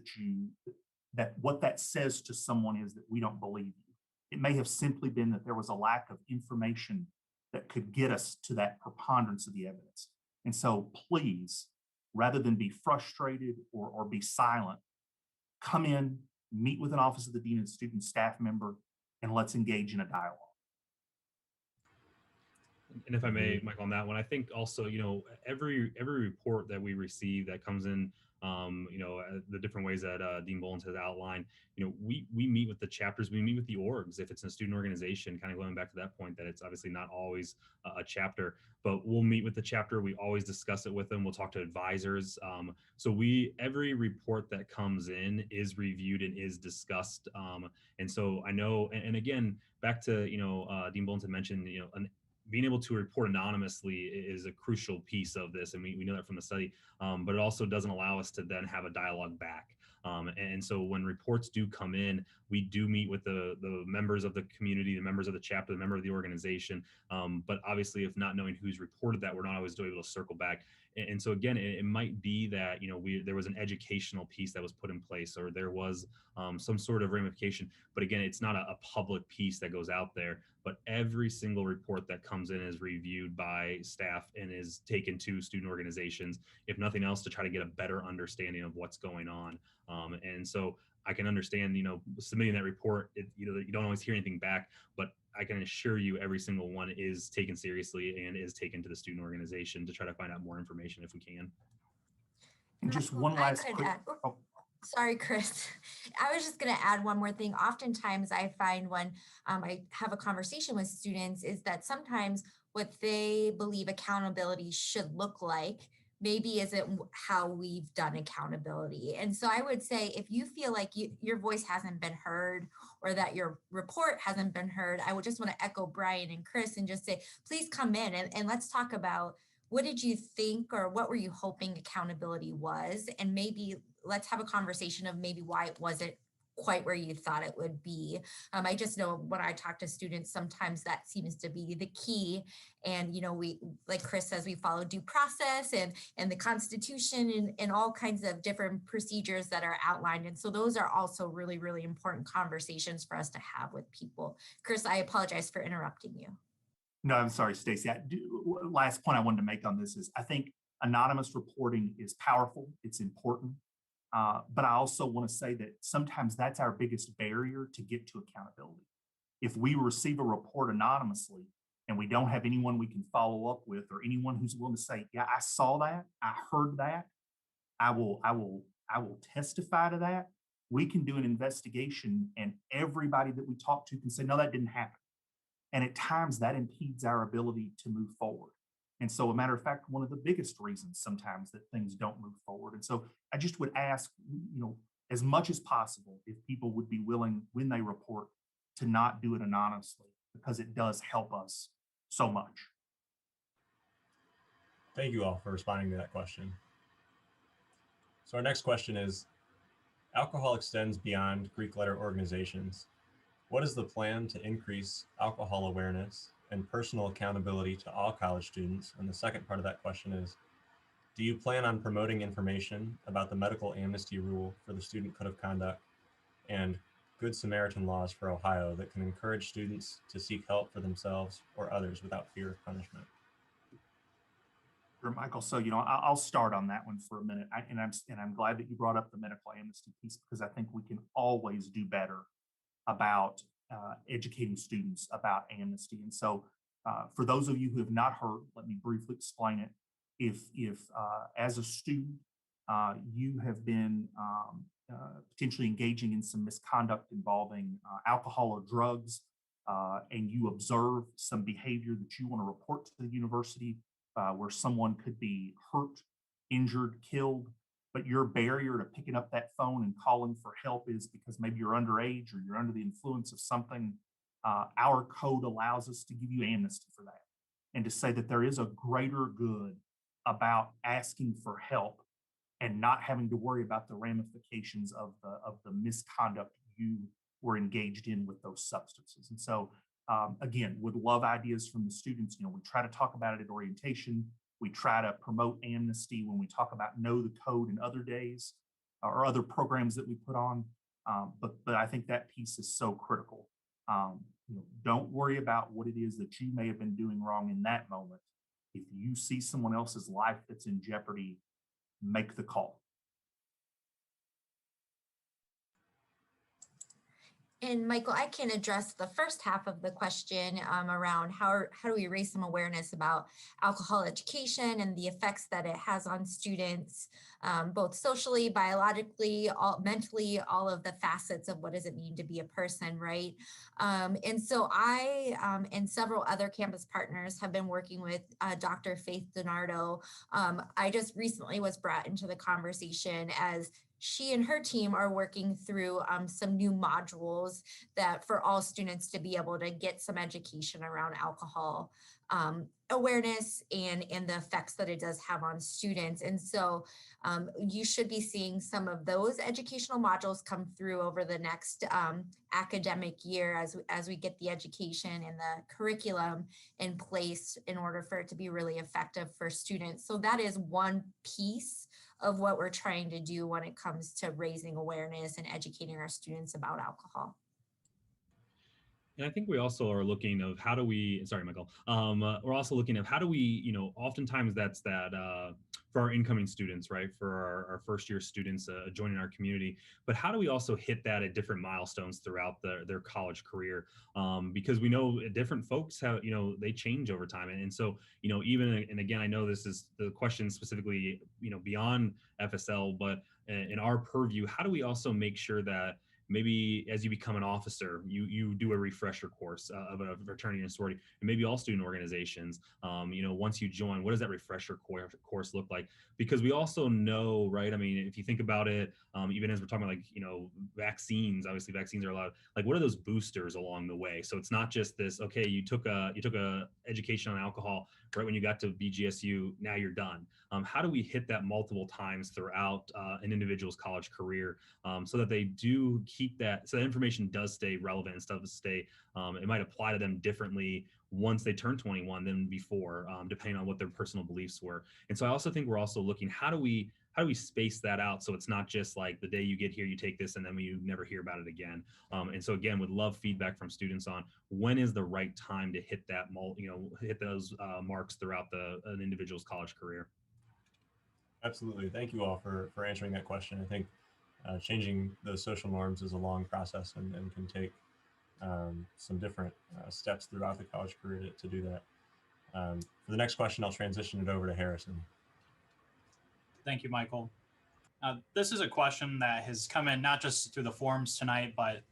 Speaker 4: that what that says to someone is that we don't believe you. It may have simply been that there was a lack of information that could get us to that preponderance of the evidence. And so please, rather than be frustrated or be silent, come in, meet with an Office of the Dean and student staff member, and let's engage in a dialogue.
Speaker 5: And if I may, Michael, on that one, I think also, every report that we receive that comes in, the different ways that Dean Bullins has outlined, we meet with the chapters, we meet with the orgs. If it's a student organization, kind of going back to that point, that it's obviously not always a chapter, but we'll meet with the chapter. We always discuss it with them. We'll talk to advisors. So every report that comes in is reviewed and is discussed. And so I know, and again, back to, Dean Bullins had mentioned, being able to report anonymously is a crucial piece of this, and we know that from the study, but it also doesn't allow us to then have a dialogue back. And so when reports do come in, we do meet with the members of the community, the members of the chapter, the member of the organization. But obviously, if not knowing who's reported that, we're not always able to circle back. And so again, it might be that there was an educational piece that was put in place, or there was some sort of ramification. But again, it's not a public piece that goes out there. But every single report that comes in is reviewed by staff and is taken to student organizations, if nothing else, to try to get a better understanding of what's going on. And so I can understand, submitting that report, you don't always hear anything back, but I can assure you every single one is taken seriously and is taken to the student organization to try to find out more information if we can.
Speaker 4: And just one last quick.
Speaker 6: Sorry, Chris. I was just going to add one more thing. Oftentimes I find when I have a conversation with students is that sometimes what they believe accountability should look like maybe isn't how we've done accountability. And so I would say, if you feel like your voice hasn't been heard or that your report hasn't been heard, I would just want to echo Brian and Chris and just say, please come in and let's talk about, what did you think, or what were you hoping accountability was? And maybe let's have a conversation of maybe why it wasn't quite where you thought it would be. I just know when I talk to students, sometimes that seems to be the key. And, we, like Chris says, we follow due process and the Constitution and all kinds of different procedures that are outlined. And so those are also really, really important conversations for us to have with people. Chris, I apologize for interrupting you.
Speaker 4: No, I'm sorry, Stacey. Last point I wanted to make on this is I think anonymous reporting is powerful. It's important. But I also want to say that sometimes that's our biggest barrier to get to accountability. If we receive a report anonymously and we don't have anyone we can follow up with, or anyone who's willing to say, yeah, I saw that, I heard that, I will testify to that, we can do an investigation and everybody that we talk to can say, no, that didn't happen. And at times that impedes our ability to move forward. And so, a matter of fact, one of the biggest reasons sometimes that things don't move forward. And so I just would ask, as much as possible, if people would be willing, when they report, to not do it anonymously, because it does help us so much.
Speaker 1: Thank you all for responding to that question. So our next question is, alcohol extends beyond Greek letter organizations. What is the plan to increase alcohol awareness and personal accountability to all college students? And the second part of that question is, do you plan on promoting information about the medical amnesty rule for the Student Code of Conduct and Good Samaritan laws for Ohio that can encourage students to seek help for themselves or others without fear of punishment?
Speaker 4: Sure, Michael. So, I'll start on that one for a minute. I'm glad that you brought up the medical amnesty piece, because I think we can always do better about educating students about amnesty. And so, for those of you who have not heard, let me briefly explain it. If as a student, you have been potentially engaging in some misconduct involving alcohol or drugs, and you observe some behavior that you want to report to the university, where someone could be hurt, injured, killed, but your barrier to picking up that phone and calling for help is because maybe you're underage or you're under the influence of something, our code allows us to give you amnesty for that, and to say that there is a greater good about asking for help and not having to worry about the ramifications of the misconduct you were engaged in with those substances. And so, again, would love ideas from the students. We try to talk about it at orientation. We try to promote amnesty when we talk about Know the Code and other days or other programs that we put on. But I think that piece is so critical. Don't worry about what it is that you may have been doing wrong in that moment. If you see someone else's life that's in jeopardy, make the call.
Speaker 6: And Michael, I can address the first half of the question around how do we raise some awareness about alcohol education and the effects that it has on students, both socially, biologically, mentally, all of the facets of what does it mean to be a person, right? And so I and several other campus partners have been working with Dr. Faith Donardo. I just recently was brought into the conversation as she and her team are working through some new modules that for all students to be able to get some education around alcohol awareness and the effects that it does have on students. And so you should be seeing some of those educational modules come through over the next academic year as we get the education and the curriculum in place in order for it to be really effective for students. So that is one piece of what we're trying to do when it comes to raising awareness and educating our students about alcohol.
Speaker 5: And I think we also are looking of how do we, sorry, Michael, we're also looking at how do we, oftentimes that's that for our incoming students, right? For our first year students joining our community, but how do we also hit that at different milestones throughout their college career? Because we know different folks have, they change over time. And so, even, and again, I know this is the question specifically, beyond FSL, but in our purview, how do we also make sure that maybe as you become an officer, you do a refresher course of a fraternity and sorority, and maybe all student organizations, once you join, what does that refresher course look like? Because we also know, right? I mean, if you think about it, even as we're talking about vaccines, obviously vaccines are allowed, what are those boosters along the way? So it's not just this, okay, you took a education on alcohol right when you got to BGSU, now you're done. How do we hit that multiple times throughout an individual's college career so that they do keep that, so that information does stay relevant and stuff stay, it might apply to them differently once they turn 21 than before, depending on what their personal beliefs were. And so I also think we're also looking, how do we space that out so it's not just like the day you get here, you take this and then you never hear about it again. And so again, would love feedback from students on when is the right time to hit that, hit those marks throughout an individual's college career.
Speaker 1: Absolutely. Thank you all for answering that question. I think changing those social norms is a long process and can take some different steps throughout the college career to do that. For the next question, I'll transition it over to Harrison.
Speaker 2: Thank you, Michael. This is a question that has come in not just through the forums tonight, but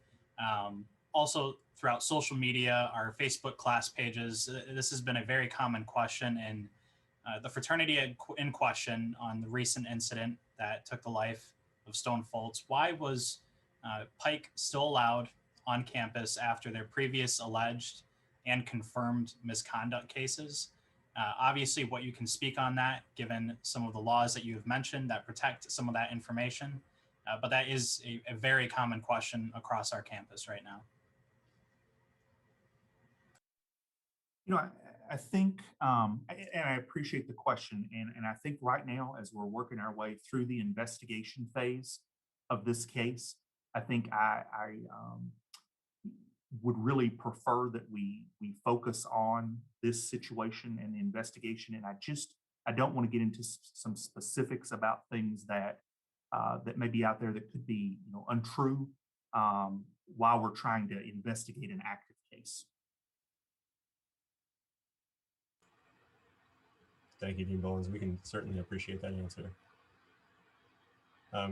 Speaker 2: also throughout social media, our Facebook class pages. This has been a very common question in the fraternity in question on the recent incident that took the life of Stone Foltz. Why was Pike still allowed on campus after their previous alleged and confirmed misconduct cases? Obviously, what you can speak on that, given some of the laws that you have mentioned that protect some of that information, but that is a very common question across our campus right now.
Speaker 4: I think, and I appreciate the question, and I think right now, as we're working our way through the investigation phase of this case, I think I would really prefer that we focus on this situation and the investigation. And I don't want to get into some specifics about things that that may be out there that could be untrue while we're trying to investigate an active case.
Speaker 1: Thank you, Dean Bullins. We can certainly appreciate that answer.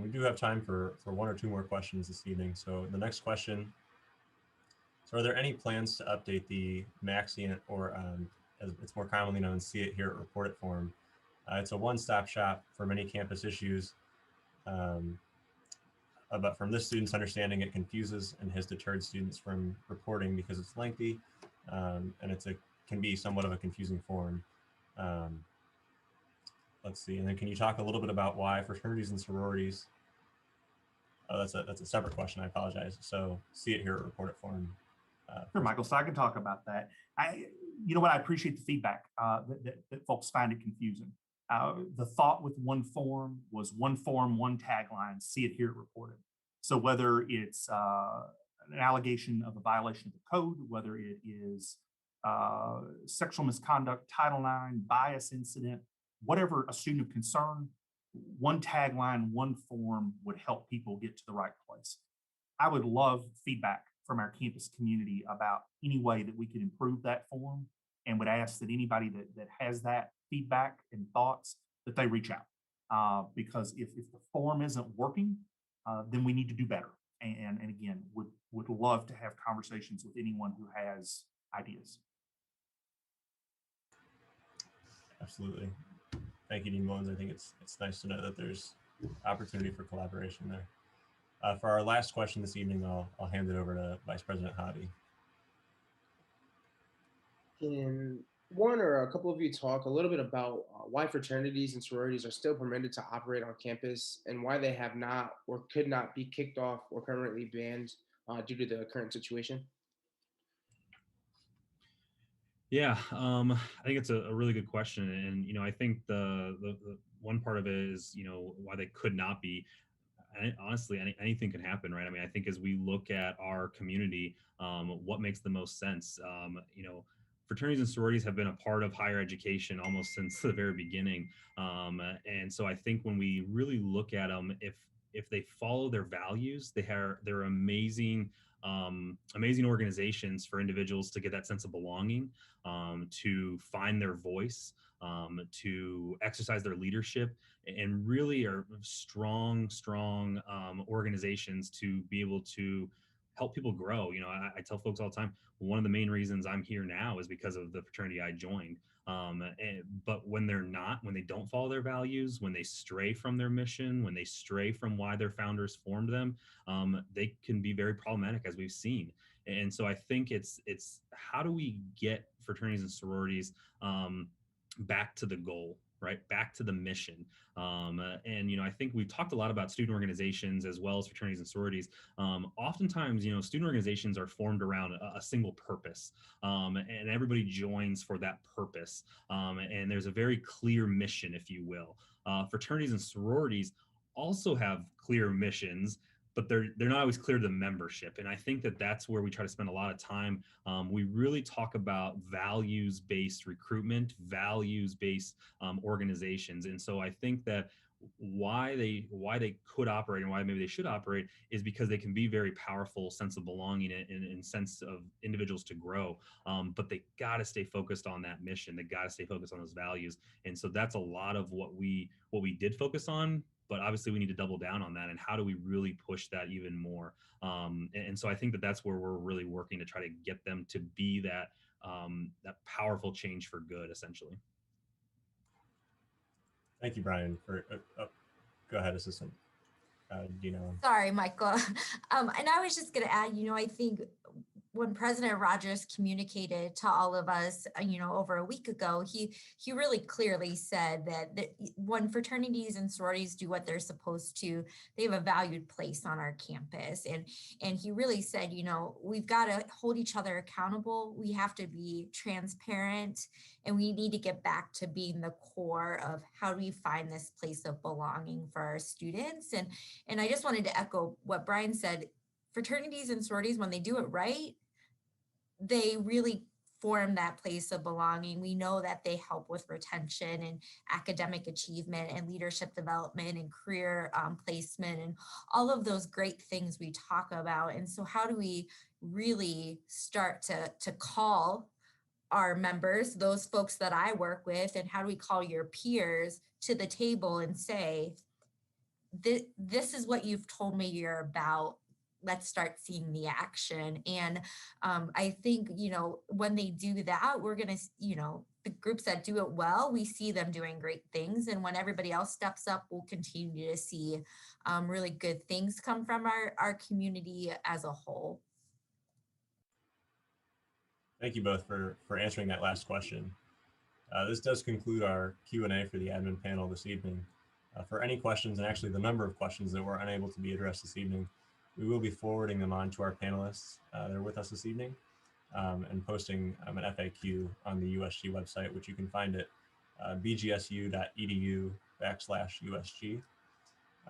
Speaker 1: We do have time for one or two more questions this evening. So the next question, so are there any plans to update the Maxient, or as it's more commonly known, See It, Hear It, Report It form? It's a one-stop shop for many campus issues, but from this student's understanding, it confuses and has deterred students from reporting because it's lengthy, and can be somewhat of a confusing form. Let's see, and then can you talk a little bit about why fraternities and sororities? Oh, that's a separate question. I apologize. So See It, Hear It, Report It form.
Speaker 4: Sure, Michael. So I can talk about that. I appreciate the feedback that folks find it confusing. The thought with one form was one form, one tagline: See It, Hear It, Report It. So whether it's an allegation of a violation of the code, whether it is sexual misconduct, Title IX, bias incident, whatever a student of concern, one tagline, one form would help people get to the right place. I would love feedback from our campus community about any way that we could improve that form, and would ask that anybody that has that feedback and thoughts, that they reach out. Because if the form isn't working, then we need to do better. And again, would love to have conversations with anyone who has ideas.
Speaker 1: Absolutely. Thank you, Dean Bullins. I think it's nice to know that there's opportunity for collaboration there. For our last question this evening, I'll hand it over to Vice President Hobby.
Speaker 7: Can one or a couple of you talk a little bit about why fraternities and sororities are still permitted to operate on campus, and why they have not or could not be kicked off or permanently banned due to the current situation?
Speaker 5: Yeah, I think it's a really good question, and I think the one part of it is why they could not be. Honestly, anything can happen, right? I mean, I think as we look at our community, what makes the most sense? Fraternities and sororities have been a part of higher education almost since the very beginning, and so I think when we really look at them, if they follow their values, they're amazing. Amazing organizations for individuals to get that sense of belonging, to find their voice, to exercise their leadership, and really are strong organizations to be able to help people grow. I tell folks all the time, one of the main reasons I'm here now is because of the fraternity I joined. But when they don't follow their values, when they stray from their mission, when they stray from why their founders formed them, they can be very problematic, as we've seen. And so I think it's how do we get fraternities and sororities back to the goal, right? Back to the mission. And I think we've talked a lot about student organizations as well as fraternities and sororities. Oftentimes, student organizations are formed around a single purpose, and everybody joins for that purpose. And there's a very clear mission, if you will. Fraternities and sororities also have clear missions, but they're not always clear to the membership. And I think that's where we try to spend a lot of time. We really talk about values-based recruitment, values-based organizations. And so I think that why they could operate and why maybe they should operate is because they can be very powerful sense of belonging and sense of individuals to grow. But they got to stay focused on that mission. They got to stay focused on those values. And so that's a lot of what we did focus on but obviously we need to double down on that. And how do we really push that even more? And so I think that that's where we're really working to try to get them to be that powerful change for good, essentially.
Speaker 1: Thank you, Brian. Go ahead, Assistant Dean Allan.
Speaker 6: Sorry, Michael. And I was just going to add, I think when President Rogers communicated to all of us, over a week ago, he really clearly said that when fraternities and sororities do what they're supposed to, they have a valued place on our campus. And he really said, we've got to hold each other accountable. We have to be transparent, and we need to get back to being the core of how do we find this place of belonging for our students. And I just wanted to echo what Brian said. Fraternities and sororities, when they do it right, they really form that place of belonging. We know that they help with retention and academic achievement and leadership development and career placement and all of those great things we talk about. And so how do we really start to call our members, those folks that I work with, and how do we call your peers to the table and say, this is what you've told me you're about. Let's start seeing the action. And I think, when they do that, we're going to, the groups that do it well, we see them doing great things. And when everybody else steps up, we'll continue to see really good things come from our community as a whole.
Speaker 1: Thank you both for answering that last question. This does conclude our Q&A for the admin panel this evening. For any questions, and actually the number of questions that were unable to be addressed this evening, we will be forwarding them on to our panelists that are with us this evening and posting an FAQ on the USG website, which you can find at bgsu.edu/USG.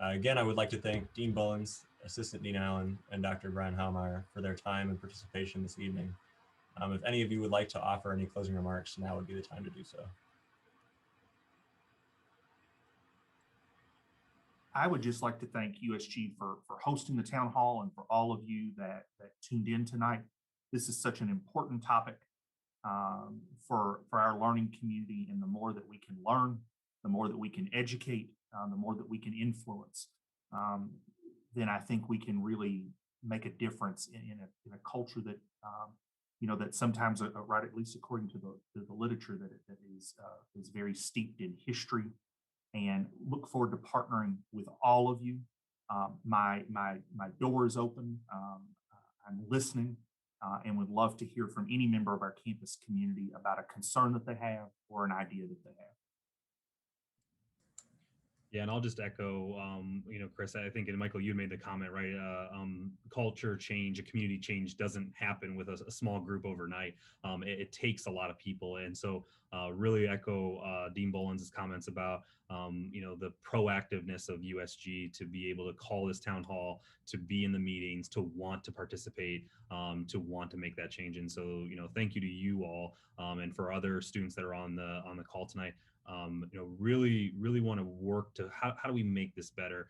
Speaker 1: Again, I would like to thank Dean Bullins, Assistant Dean Allan, and Dr. Brian Heilmeier for their time and participation this evening. If any of you would like to offer any closing remarks, now would be the time to do so.
Speaker 4: I would just like to thank USG for hosting the town hall and for all of you that tuned in tonight. This is such an important topic for our learning community, and the more that we can learn, the more that we can educate, the more that we can influence, then I think we can really make a difference in a culture that that sometimes, right, at least according to the literature, that is very steeped in history. And look forward to partnering with all of you. My door is open. I'm listening and would love to hear from any member of our campus community about a concern that they have or an idea that they have.
Speaker 5: Yeah, and I'll just echo, Chris, I think, and Michael, you made the comment, right? Culture change, a community change doesn't happen with a small group overnight. It takes a lot of people. And so really echo Dean Bullins' comments about, the proactiveness of USG to be able to call this town hall, to be in the meetings, to want to participate, to want to make that change. And so, thank you to you all, and for other students that are on the call tonight. Really want to work to how do we make this better?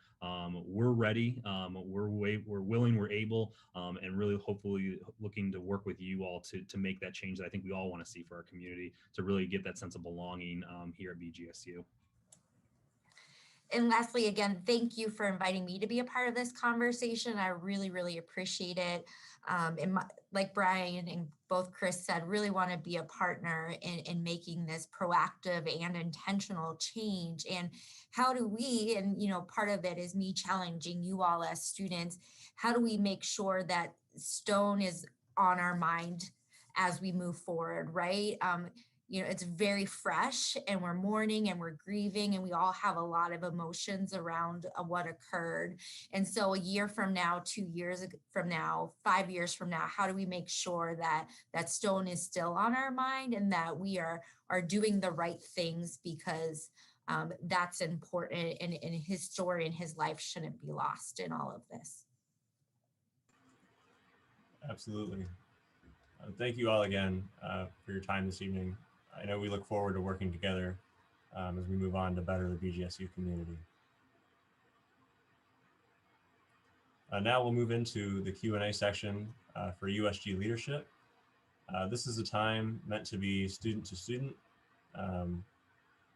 Speaker 5: We're ready, we're willing, we're able, and really hopefully looking to work with you all to make that change that I think we all want to see for our community, to really get that sense of belonging here at BGSU.
Speaker 6: And lastly, again, thank you for inviting me to be a part of this conversation. I really, really appreciate it. Like Brian and both Chris said, really want to be a partner in making this proactive and intentional change. And how do we, and part of it is me challenging you all as students, how do we make sure that Stone is on our mind as we move forward, right? It's very fresh, and we're mourning and we're grieving, and we all have a lot of emotions around what occurred. And so a year from now, 2 years from now, 5 years from now, how do we make sure that Stone is still on our mind and that we are doing the right things, because that's important, and his story and his life shouldn't be lost in all of this.
Speaker 1: Absolutely. Thank you all again for your time this evening. I know we look forward to working together as we move on to better the BGSU community. Now we'll move into the Q&A section for USG leadership. This is a time meant to be student to student.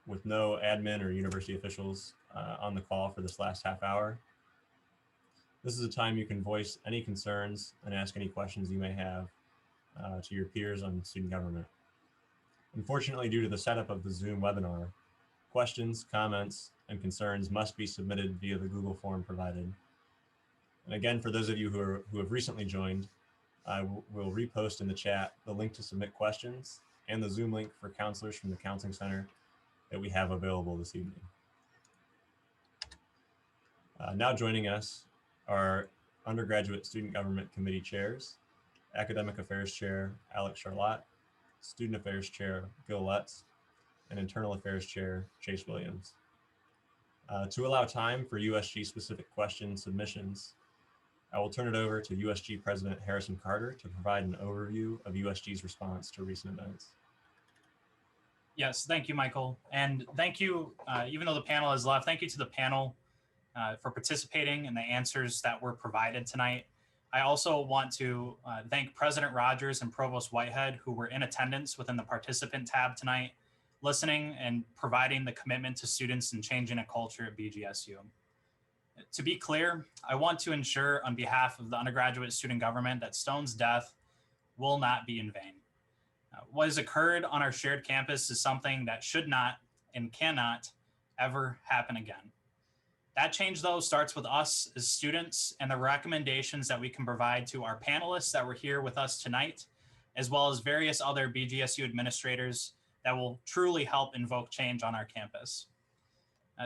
Speaker 1: with no admin or university officials on the call for this last half hour. This is a time you can voice any concerns and ask any questions you may have to your peers on student government. Unfortunately, due to the setup of the Zoom webinar, questions, comments, and concerns must be submitted via the Google form provided. And again, for those of you who have recently joined, I will repost in the chat the link to submit questions and the Zoom link for counselors from the Counseling Center that we have available this evening. Now joining us are Undergraduate Student Government Committee Chairs, Academic Affairs Chair Alex Charlotte, Student Affairs Chair Gil Lutz, and Internal Affairs Chair Chase Williams. To allow time for USG-specific question submissions, I will turn it over to USG President Harrison Carter to provide an overview of USG's response to recent events.
Speaker 2: Yes, thank you, Michael. And thank you, even though the panel has left, thank you to the panel for participating and the answers that were provided tonight. I also want to thank President Rogers and Provost Whitehead, who were in attendance within the participant tab tonight, listening and providing the commitment to students and changing a culture at BGSU. To be clear, I want to ensure on behalf of the undergraduate student government that Stone's death will not be in vain. What has occurred on our shared campus is something that should not and cannot ever happen again. That change, though, starts with us as students and the recommendations that we can provide to our panelists that were here with us tonight, as well as various other BGSU administrators that will truly help invoke change on our campus.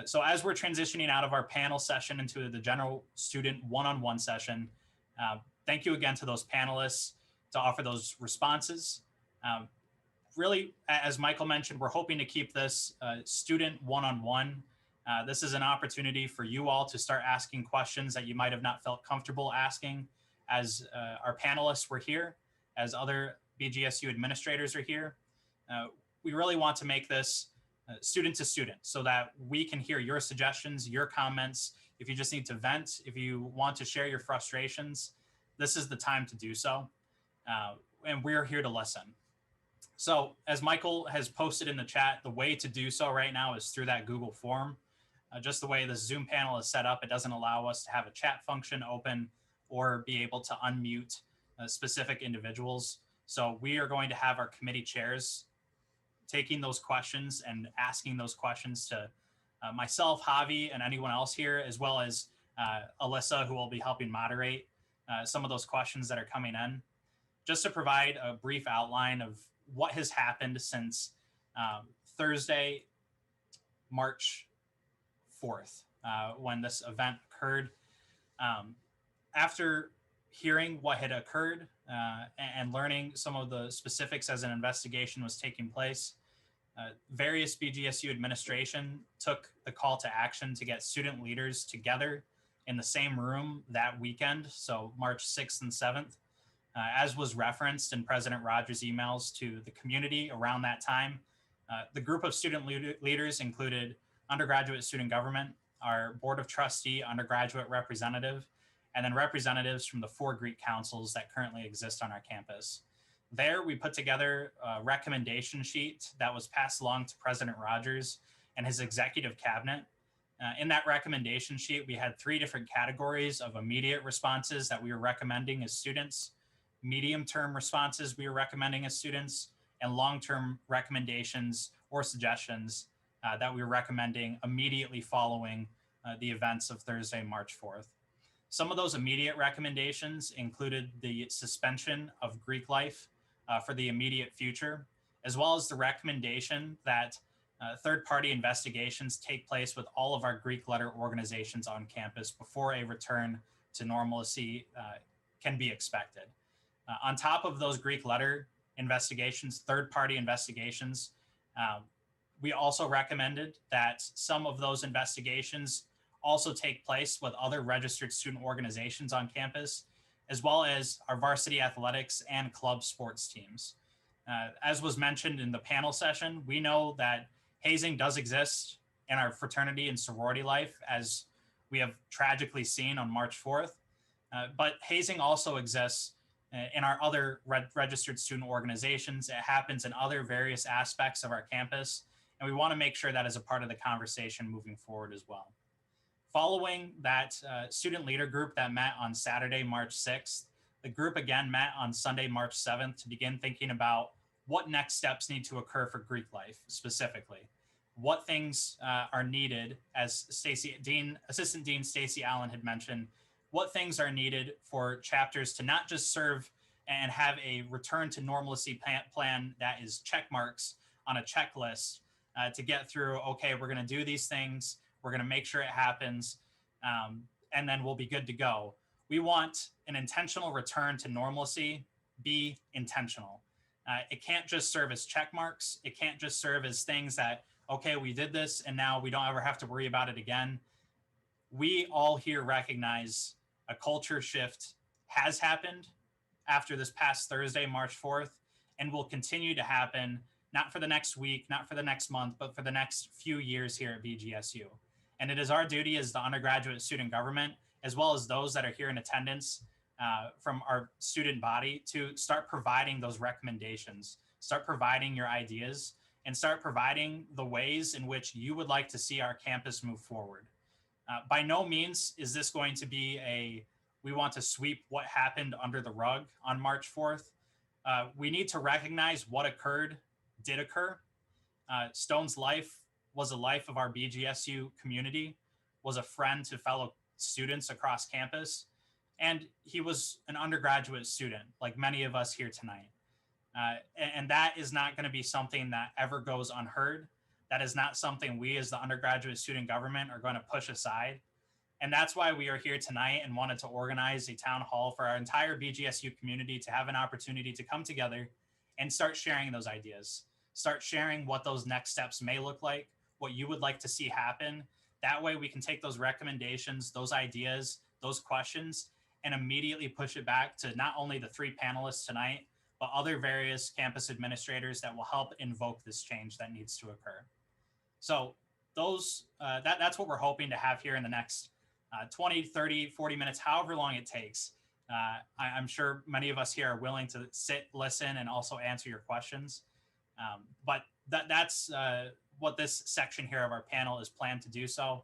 Speaker 2: So as we're transitioning out of our panel session into the general student one-on-one session, thank you again to those panelists to offer those responses. Really, as Michael mentioned, we're hoping to keep this student one-on-one. This is an opportunity for you all to start asking questions that you might have not felt comfortable asking as our panelists were here, as other BGSU administrators are here. We really want to make this student to student so that we can hear your suggestions, your comments. If you just need to vent, if you want to share your frustrations, this is the time to do so. And we're here to listen. So as Michael has posted in the chat, the way to do so right now is through that Google form. Just the way the Zoom panel is set up, it doesn't allow us to have a chat function open or be able to unmute specific individuals. So we are going to have our committee chairs taking those questions and asking those questions to myself, Javi, and anyone else here, as well as Alyssa, who will be helping moderate some of those questions that are coming in. Just to provide a brief outline of what has happened since Thursday, March 4th, when this event occurred. After hearing what had occurred and learning some of the specifics as an investigation was taking place, various BGSU administration took the call to action to get student leaders together in the same room that weekend, so March 6th and 7th. As was referenced in President Rogers' emails to the community around that time, the group of student leaders included undergraduate student government, our Board of Trustee undergraduate representative, and then representatives from the 4 Greek councils that currently exist on our campus. There, we put together a recommendation sheet that was passed along to President Rogers and his executive cabinet. In that recommendation sheet, we had 3 different categories of immediate responses that we were recommending as students, medium-term responses we were recommending as students, and long-term recommendations or suggestions that we were recommending immediately following the events of Thursday, March 4th. Some of those immediate recommendations included the suspension of Greek life for the immediate future, as well as the recommendation that third-party investigations take place with all of our Greek letter organizations on campus before a return to normalcy can be expected. On top of those Greek letter investigations, third-party investigations, we also recommended that some of those investigations also take place with other registered student organizations on campus, as well as our varsity athletics and club sports teams. As was mentioned in the panel session, we know that hazing does exist in our fraternity and sorority life, as we have tragically seen on March 4th, but hazing also exists in our other registered student organizations. It happens in other various aspects of our campus, And we want to make sure that is a part of the conversation moving forward as well. Following that student leader group that met on Saturday, March 6th, the group again met on Sunday, March 7th to begin thinking about what next steps need to occur for Greek life specifically. What things are needed, as Assistant Dean Stacey Allan had mentioned, what things are needed for chapters to not just serve and have a return to normalcy plan that is check marks on a checklist to get through, okay, we're going to do these things, we're going to make sure it happens, and then we'll be good to go. We want an intentional return to normalcy be intentional. It can't just serve as check marks. It can't just serve as things that, okay, we did this and now we don't ever have to worry about it again. We all here recognize a culture shift has happened after this past Thursday, March 4th, and will continue to happen, not for the next week, not for the next month, but for the next few years here at BGSU. And it is our duty as the undergraduate student government, as well as those that are here in attendance from our student body, to start providing those recommendations, start providing your ideas, and start providing the ways in which you would like to see our campus move forward. By no means is this going to be we want to sweep what happened under the rug on March 4th. We need to recognize what did occur. Stone's life was a life of our BGSU community, was a friend to fellow students across campus, and he was an undergraduate student, like many of us here tonight. And that is not going to be something that ever goes unheard. That is not something we as the undergraduate student government are going to push aside. And that's why we are here tonight and wanted to organize a town hall for our entire BGSU community to have an opportunity to come together and start sharing those ideas, start sharing what those next steps may look like, what you would like to see happen. That way we can take those recommendations, those ideas, those questions, and immediately push it back to not only the three panelists tonight, but other various campus administrators that will help invoke this change that needs to occur. So that's what we're hoping to have here in the next 20, 30, 40 minutes, however long it takes. I'm sure many of us here are willing to sit, listen, and also answer your questions. But that's what this section here of our panel is planned to do so.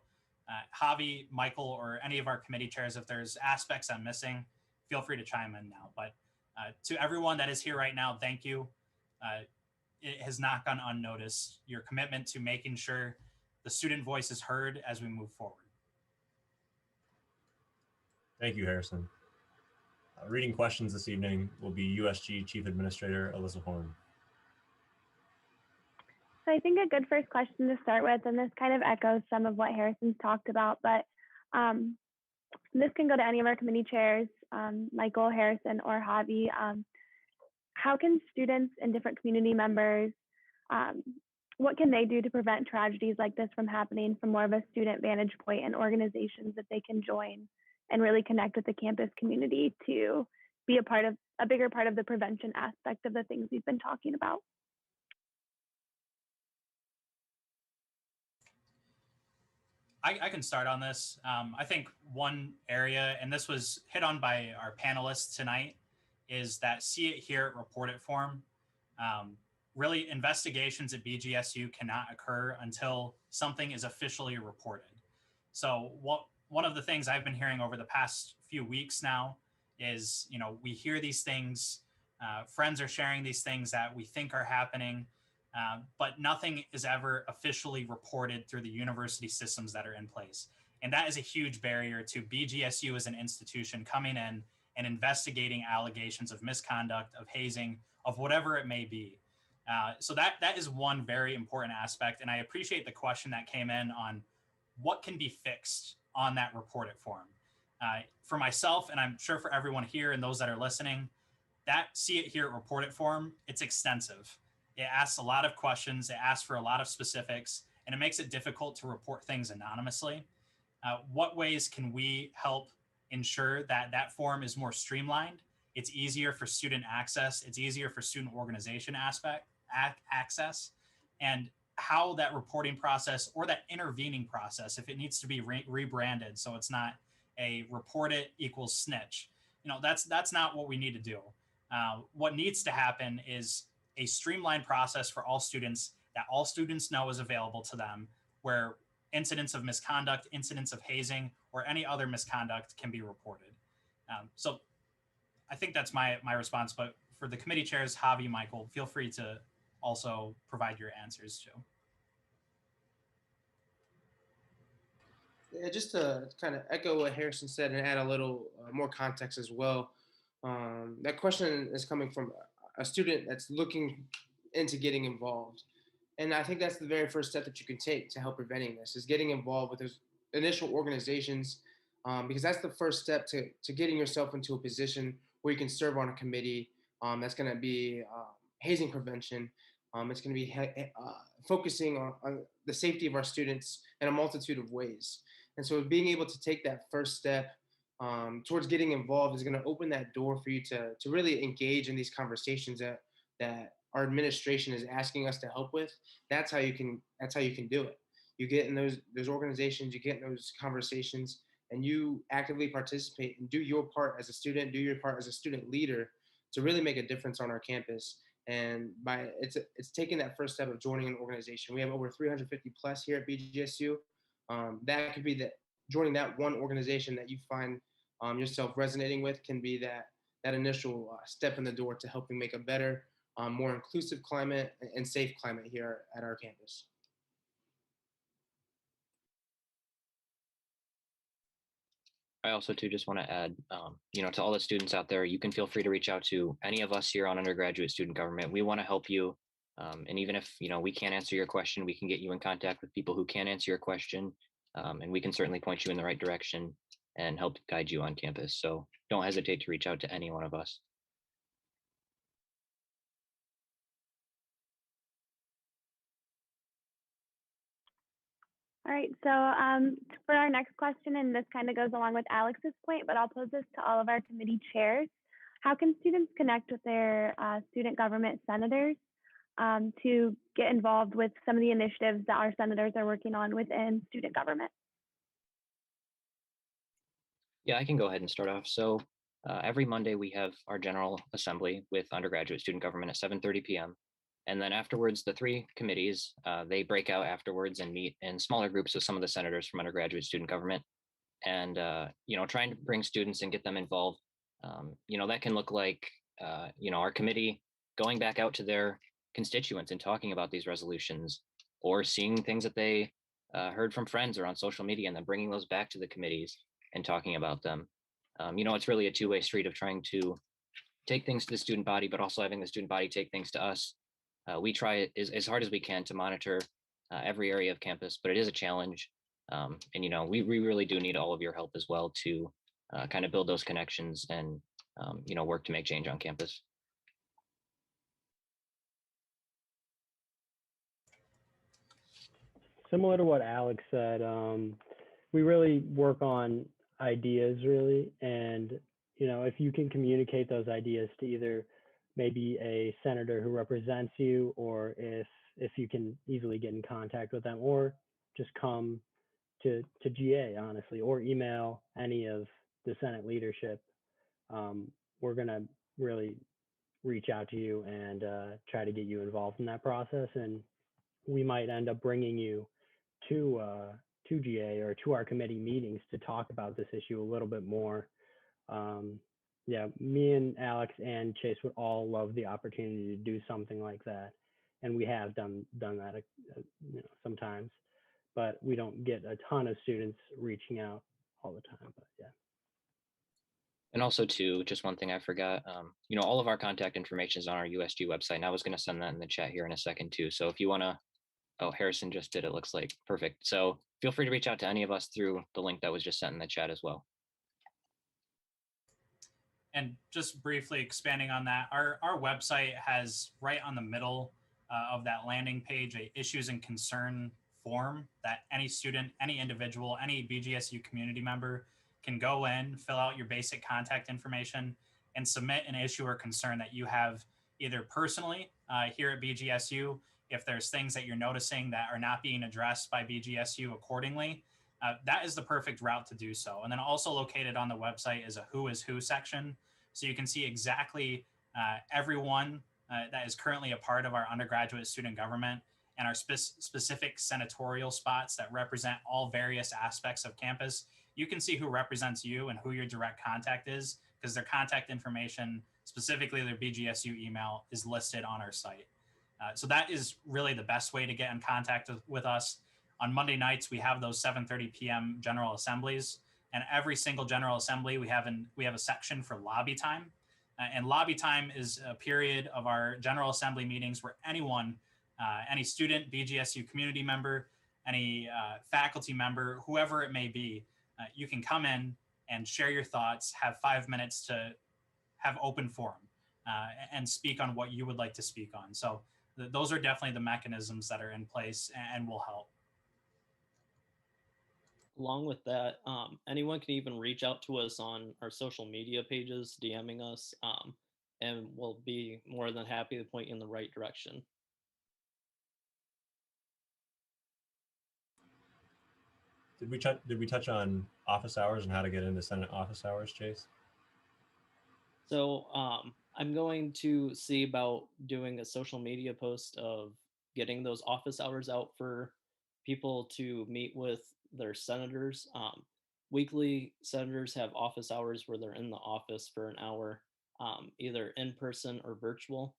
Speaker 2: Javi, Michael, or any of our committee chairs, if there's aspects I'm missing, feel free to chime in now. But to everyone that is here right now, thank you. It has not gone unnoticed, your commitment to making sure the student voice is heard as we move forward.
Speaker 1: Thank you, Harrison. Reading questions this evening will be USG Chief Administrator Alyssa Horn.
Speaker 8: So I think a good first question to start with, and this kind of echoes some of what Harrison's talked about, but this can go to any of our committee chairs, Michael, Harrison, or Javi. How can students and different community members, what can they do to prevent tragedies like this from happening from more of a student vantage point, and organizations that they can join and really connect with the campus community to be a bigger part of the prevention aspect of the things we've been talking about?
Speaker 2: I can start on this. I think one area, and this was hit on by our panelists tonight, is that see it, hear it, report it form. Really, investigations at BGSU cannot occur until something is officially reported. So one of the things I've been hearing over the past few weeks now is, we hear these things, friends are sharing these things that we think are happening, but nothing is ever officially reported through the university systems that are in place. And that is a huge barrier to BGSU as an institution coming in and investigating allegations of misconduct, of hazing, of whatever it may be. So that is one very important aspect. And I appreciate the question that came in on what can be fixed on that report it form. For myself, and I'm sure for everyone here and those that are listening, that see it, hear it, report it form, it's extensive. It asks a lot of questions, it asks for a lot of specifics, and it makes it difficult to report things anonymously. What ways can we help ensure that that form is more streamlined? It's easier for student access, it's easier for student organization access, and how that reporting process or that intervening process, if it needs to be rebranded so it's not a report it equals snitch, that's not what we need to do. What needs to happen is a streamlined process for all students that all students know is available to them, where incidents of misconduct, incidents of hazing, or any other misconduct can be reported. So I think that's my response, but for the committee chairs, Javi, Michael, feel free to also provide your answers too.
Speaker 7: Yeah, just to kind of echo what Harrison said and add a little more context as well. That question is coming from a student that's looking into getting involved. And I think that's the very first step that you can take to help preventing this, is getting involved with those initial organizations, because that's the first step to getting yourself into a position where you can serve on a committee that's going to be hazing prevention. It's going to be focusing on the safety of our students in a multitude of ways. And so being able to take that first step towards getting involved is going to open that door for you to really engage in these conversations that our administration is asking us to help with. That's how you can do it. You get in those organizations, you get in those conversations, and you actively participate and do your part as a student, do your part as a student leader to really make a difference on our campus. And it's taking that first step of joining an organization. We have over 350 plus here at BGSU. That could be joining that one organization that you find yourself resonating with can be that initial step in the door to helping make a better, more inclusive climate and safe climate here at our campus.
Speaker 9: I also too just want to add, to all the students out there, you can feel free to reach out to any of us here on undergraduate student government. We want to help you. And even if, we can't answer your question, we can get you in contact with people who can answer your question. And we can certainly point you in the right direction and help guide you on campus. So don't hesitate to reach out to any one of us.
Speaker 8: All right, so for our next question, and this kind of goes along with Alex's point, but I'll pose this to all of our committee chairs. How can students connect with their student government senators to get involved with some of the initiatives that our senators are working on within student government?
Speaker 9: Yeah, I can go ahead and start off. So every Monday we have our General Assembly with undergraduate student government at 7:30 p.m. And then afterwards, the three committees, they break out afterwards and meet in smaller groups with some of the senators from undergraduate student government. And, trying to bring students and get them involved, that can look like, our committee going back out to their constituents and talking about these resolutions, or seeing things that they heard from friends or on social media and then bringing those back to the committees and talking about them. It's really a two-way street of trying to take things to the student body, but also having the student body take things to us. We try as hard as we can to monitor every area of campus, but it is a challenge. And, we really do need all of your help as well to kind of build those connections and, work to make change on campus.
Speaker 10: Similar to what Alex said, we really work on ideas really. And, if you can communicate those ideas to either maybe a senator who represents you, or if you can easily get in contact with them, or just come to GA, honestly, or email any of the Senate leadership, we're going to really reach out to you and try to get you involved in that process. And we might end up bringing you to GA or to our committee meetings to talk about this issue a little bit more. Yeah, me and Alex and Chase would all love the opportunity to do something like that, and we have done that, sometimes, but we don't get a ton of students reaching out all the time. But yeah.
Speaker 9: And also too, just one thing I forgot, all of our contact information is on our USG website, and I was going to send that in the chat here in a second too. So if you want to, oh, Harrison just did, it looks like, perfect. So feel free to reach out to any of us through the link that was just sent in the chat as well.
Speaker 2: And just briefly expanding on that, our website has right on the middle of that landing page a issues and concern form that any student, any individual, any BGSU community member can go in, fill out your basic contact information, and submit an issue or concern that you have either personally here at BGSU. If there's things that you're noticing that are not being addressed by BGSU accordingly, that is the perfect route to do so. And then also located on the website is a who is who section. So you can see exactly everyone that is currently a part of our undergraduate student government and our specific senatorial spots that represent all various aspects of campus, you can see who represents you and who your direct contact is, because their contact information, specifically their BGSU email, is listed on our site. So that is really the best way to get in contact with us. On Monday nights, we have those 7:30 p.m. General Assemblies, and every single General Assembly, we have a section for lobby time. And lobby time is a period of our General Assembly meetings where anyone, any student, BGSU community member, any faculty member, whoever it may be, you can come in and share your thoughts, have 5 minutes to have open forum and speak on what you would like to speak on. So those are definitely the mechanisms that are in place and will help.
Speaker 11: Along with that, anyone can even reach out to us on our social media pages, DMing us, and we'll be more than happy to point you in the right direction.
Speaker 1: Did we touch on office hours and how to get into Senate office hours, Chase?
Speaker 11: So I'm going to see about doing a social media post of getting those office hours out for people to meet with their senators. Weekly, senators have office hours where they're in the office for an hour, either in person or virtual.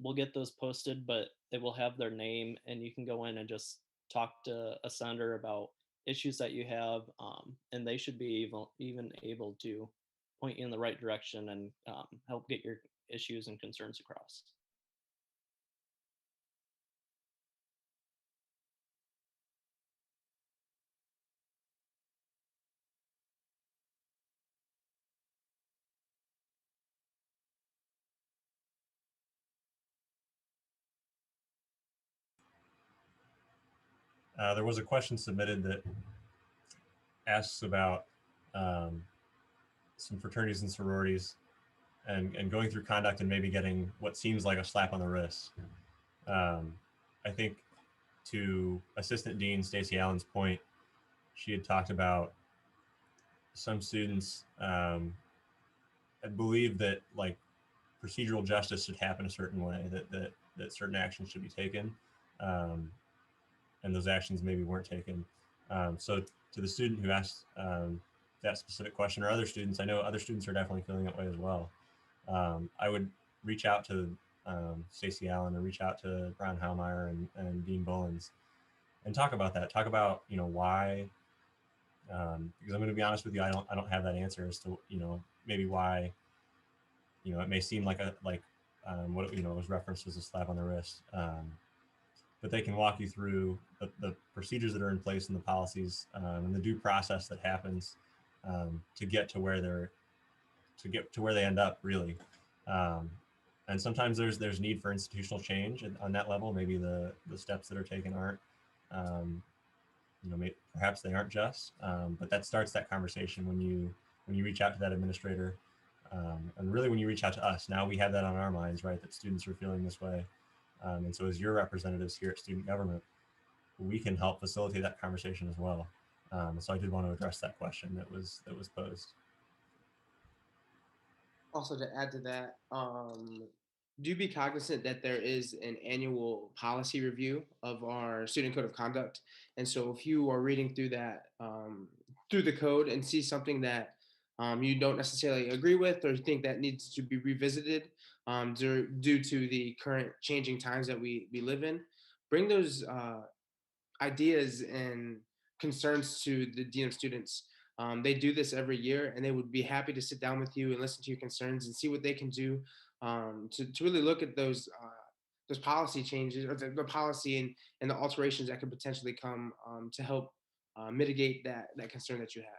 Speaker 11: We'll get those posted, but they will have their name, and you can go in and just talk to a senator about issues that you have, and they should be even able to point you in the right direction and help get your issues and concerns across.
Speaker 1: There was a question submitted that asks about some fraternities and sororities and going through conduct and maybe getting what seems like a slap on the wrist. I think to Assistant Dean Stacey Allan's point, she had talked about some students I believe that like procedural justice should happen a certain way, that certain actions should be taken, and those actions maybe weren't taken. So to the student who asked that specific question, or other students, I know other students are definitely feeling that way as well. I would reach out to Stacey Allan, or reach out to Brian Heilmeier and Dean Bullins, and talk about that. Talk about why, because I'm going to be honest with you, I don't have that answer as to maybe why it may seem like what was referenced as a slap on the wrist, but they can walk you through the procedures that are in place and the policies and the due process that happens to get to where they end up, really. And sometimes there's need for institutional change on that level. Maybe the steps that are taken aren't, perhaps they aren't just, but that starts that conversation when you reach out to that administrator, and really when you reach out to us. Now we have that on our minds, right? That students are feeling this way, and so as your representatives here at student government, we can help facilitate that conversation as well. So I did want to address that question that was posed.
Speaker 7: Also, to add to that, do be cognizant that there is an annual policy review of our student code of conduct. And so if you are reading through that, through the code, and see something that you don't necessarily agree with, or think that needs to be revisited due to the current changing times that we live in, bring those ideas and concerns to the Dean of Students. They do this every year, and they would be happy to sit down with you and listen to your concerns and see what they can do to really look at those policy changes, or the policy and the alterations that could potentially come to help mitigate that concern that you have.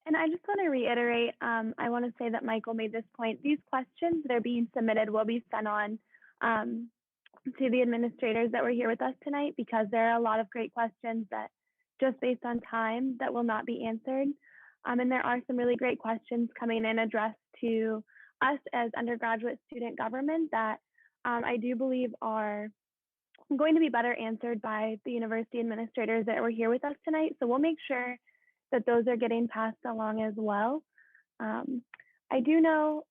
Speaker 8: And I just want to reiterate, I want to say that Michael made this point. These questions that are being submitted will be sent on to the administrators that were here with us tonight, because there are a lot of great questions that, just based on time, that will not be answered. And there are some really great questions coming in addressed to us as undergraduate student government that I do believe are going to be better answered by the university administrators that were here with us tonight. So we'll make sure that those are getting passed along as well. I do know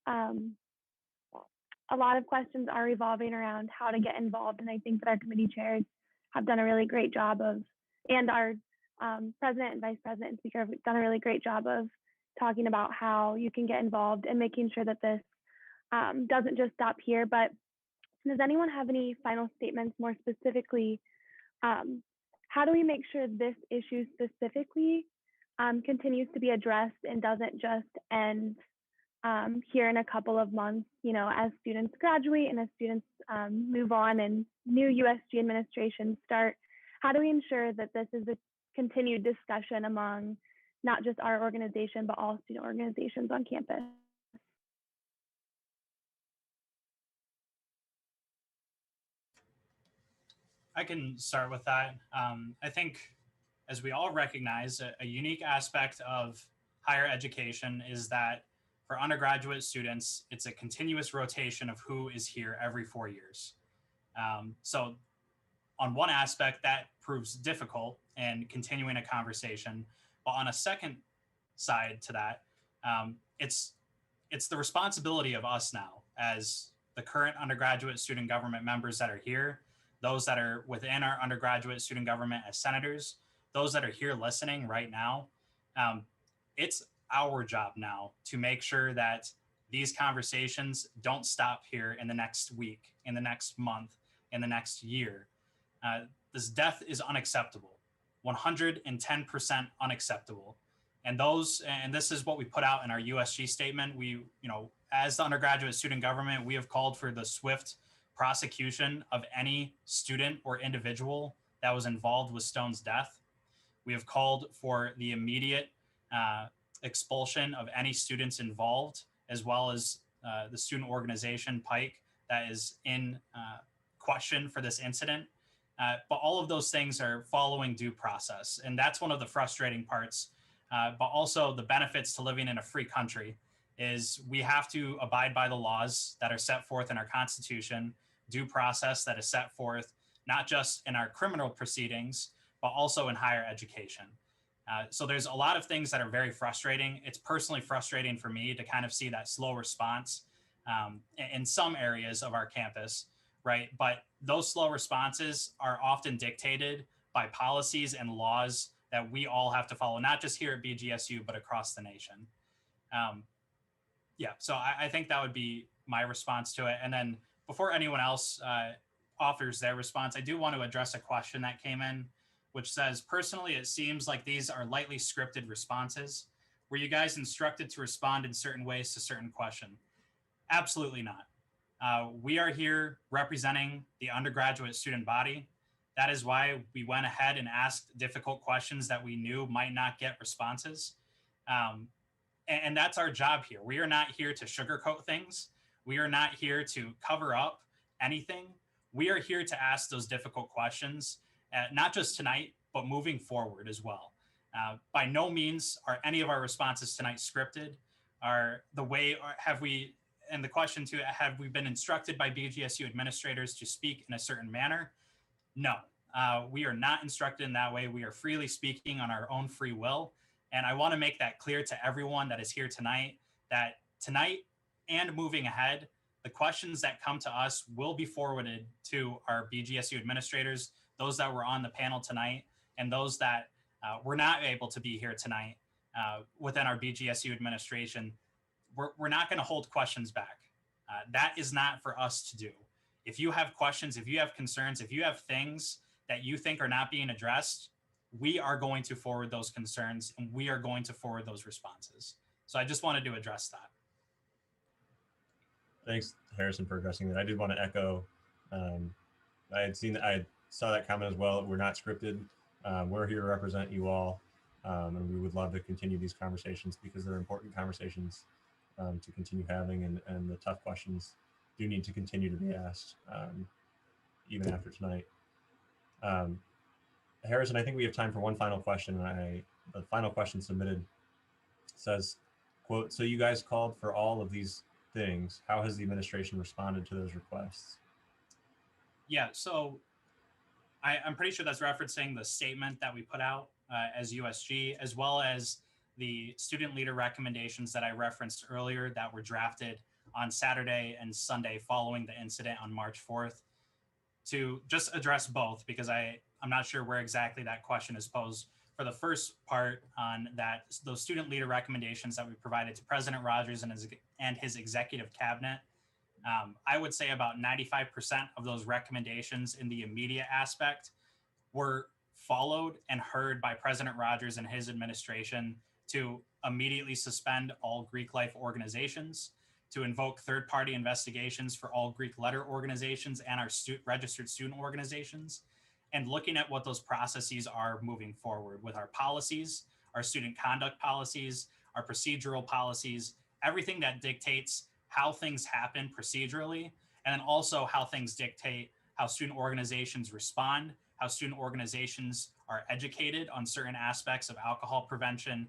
Speaker 8: a lot of questions are revolving around how to get involved. And I think that our committee chairs have done a really great job of, and our president and vice president and speaker have done a really great job of talking about how you can get involved and making sure that this doesn't just stop here. But does anyone have any final statements more specifically? How do we make sure this issue specifically continues to be addressed and doesn't just end here in a couple of months, you know, as students graduate and as students move on and new USG administrations start? How do we ensure that this is a continued discussion among not just our organization, but all student organizations on campus?
Speaker 2: I can start with that. I think, as we all recognize, a unique aspect of higher education is that for undergraduate students, it's a continuous rotation of who is here every 4 years. So on one aspect, that proves difficult in continuing a conversation. But on a second side to that, it's the responsibility of us now as the current undergraduate student government members that are here, those that are within our undergraduate student government as senators, those that are here listening right now. It's our job now to make sure that these conversations don't stop here in the next week, in the next month, in the next year. This death is unacceptable, 110% unacceptable. And this is what we put out in our USG statement. We, as the undergraduate student government, we have called for the swift prosecution of any student or individual that was involved with Stone's death. We have called for the immediate expulsion of any students involved, as well as the student organization, Pike, that is in question for this incident. But all of those things are following due process. And that's one of the frustrating parts. But also the benefits to living in a free country is we have to abide by the laws that are set forth in our Constitution, due process that is set forth, not just in our criminal proceedings, but also in higher education. So there's a lot of things that are very frustrating. It's personally frustrating for me to kind of see that slow response in some areas of our campus, right? But those slow responses are often dictated by policies and laws that we all have to follow, not just here at BGSU, but across the nation. So I think that would be my response to it. And then before anyone else offers their response, I do want to address a question that came in, which says, personally, it seems like these are lightly scripted responses. Were you guys instructed to respond in certain ways to certain questions? Absolutely not. We are here representing the undergraduate student body. That is why we went ahead and asked difficult questions that we knew might not get responses. And that's our job here. We are not here to sugarcoat things. We are not here to cover up anything. We are here to ask those difficult questions, not just tonight, but moving forward as well. By no means are any of our responses tonight scripted. And the question too, have we been instructed by BGSU administrators to speak in a certain manner? No, we are not instructed in that way. We are freely speaking on our own free will. And I want to make that clear to everyone that is here tonight, that tonight and moving ahead, the questions that come to us will be forwarded to our BGSU administrators, those that were on the panel tonight, and those that were not able to be here tonight within our BGSU administration. We're not going to hold questions back. That is not for us to do. If you have questions, if you have concerns, if you have things that you think are not being addressed, we are going to forward those concerns and we are going to forward those responses. So I just wanted to address that.
Speaker 1: Thanks, Harrison, for addressing that. I did want to echo, I saw that comment as well. We're not scripted. We're here to represent you all. And we would love to continue these conversations because they're important conversations to continue having, and the tough questions do need to continue to be asked even after tonight. Harrison, I think we have time for one final question. And the final question submitted says, quote, "So you guys called for all of these things. How has the administration responded to those requests?"
Speaker 2: Yeah, so I'm pretty sure that's referencing the statement that we put out as USG, as well as the student leader recommendations that I referenced earlier that were drafted on Saturday and Sunday following the incident on March 4th to just address both, because I'm not sure where exactly that question is posed. For the first part on that, those student leader recommendations that we provided to President Rogers and his executive cabinet, I would say about 95% of those recommendations in the immediate aspect were followed and heard by President Rogers and his administration to immediately suspend all Greek life organizations, to invoke third-party investigations for all Greek letter organizations and our registered student organizations, and looking at what those processes are moving forward with our policies, our student conduct policies, our procedural policies, everything that dictates how things happen procedurally, and then also how things dictate how student organizations respond, how student organizations are educated on certain aspects of alcohol prevention,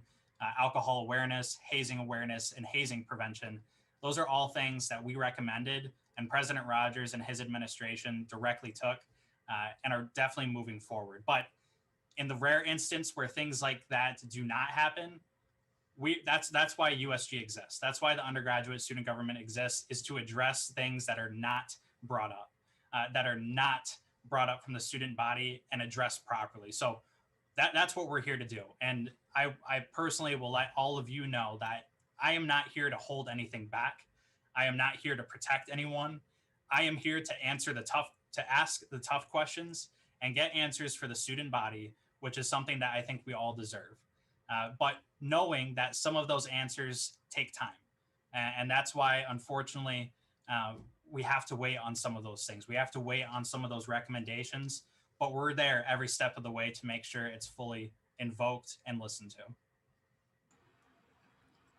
Speaker 2: alcohol awareness, hazing awareness, and hazing prevention. Those are all things that we recommended, and President Rogers and his administration directly took and are definitely moving forward. But in the rare instance where things like that do not happen, that's why USG exists. That's why the undergraduate student government exists, is to address things that are not brought up, from the student body and addressed properly. So that's what we're here to do. And I personally will let all of you know that I am not here to hold anything back. I am not here to protect anyone. I am here to ask the tough questions and get answers for the student body, which is something that I think we all deserve. But knowing that some of those answers take time. And that's why, unfortunately, we have to wait on some of those things. We have to wait on some of those recommendations, but we're there every step of the way to make sure it's fully invoked and listened to.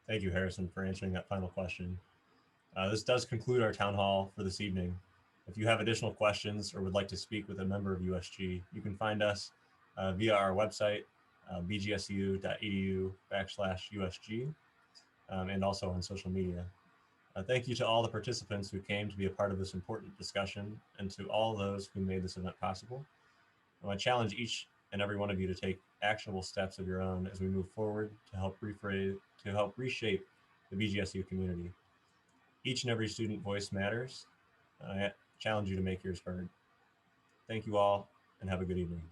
Speaker 1: Thank you, Harrison, for answering that final question. This does conclude our town hall for this evening. If you have additional questions or would like to speak with a member of USG, you can find us via our website, bgsu.edu/USG, and also on social media. Thank you to all the participants who came to be a part of this important discussion, and to all those who made this event possible. I challenge each and every one of you to take actionable steps of your own as we move forward to help reshape the BGSU community. Each and every student voice matters. I challenge you to make yours heard. Thank you all, and have a good evening.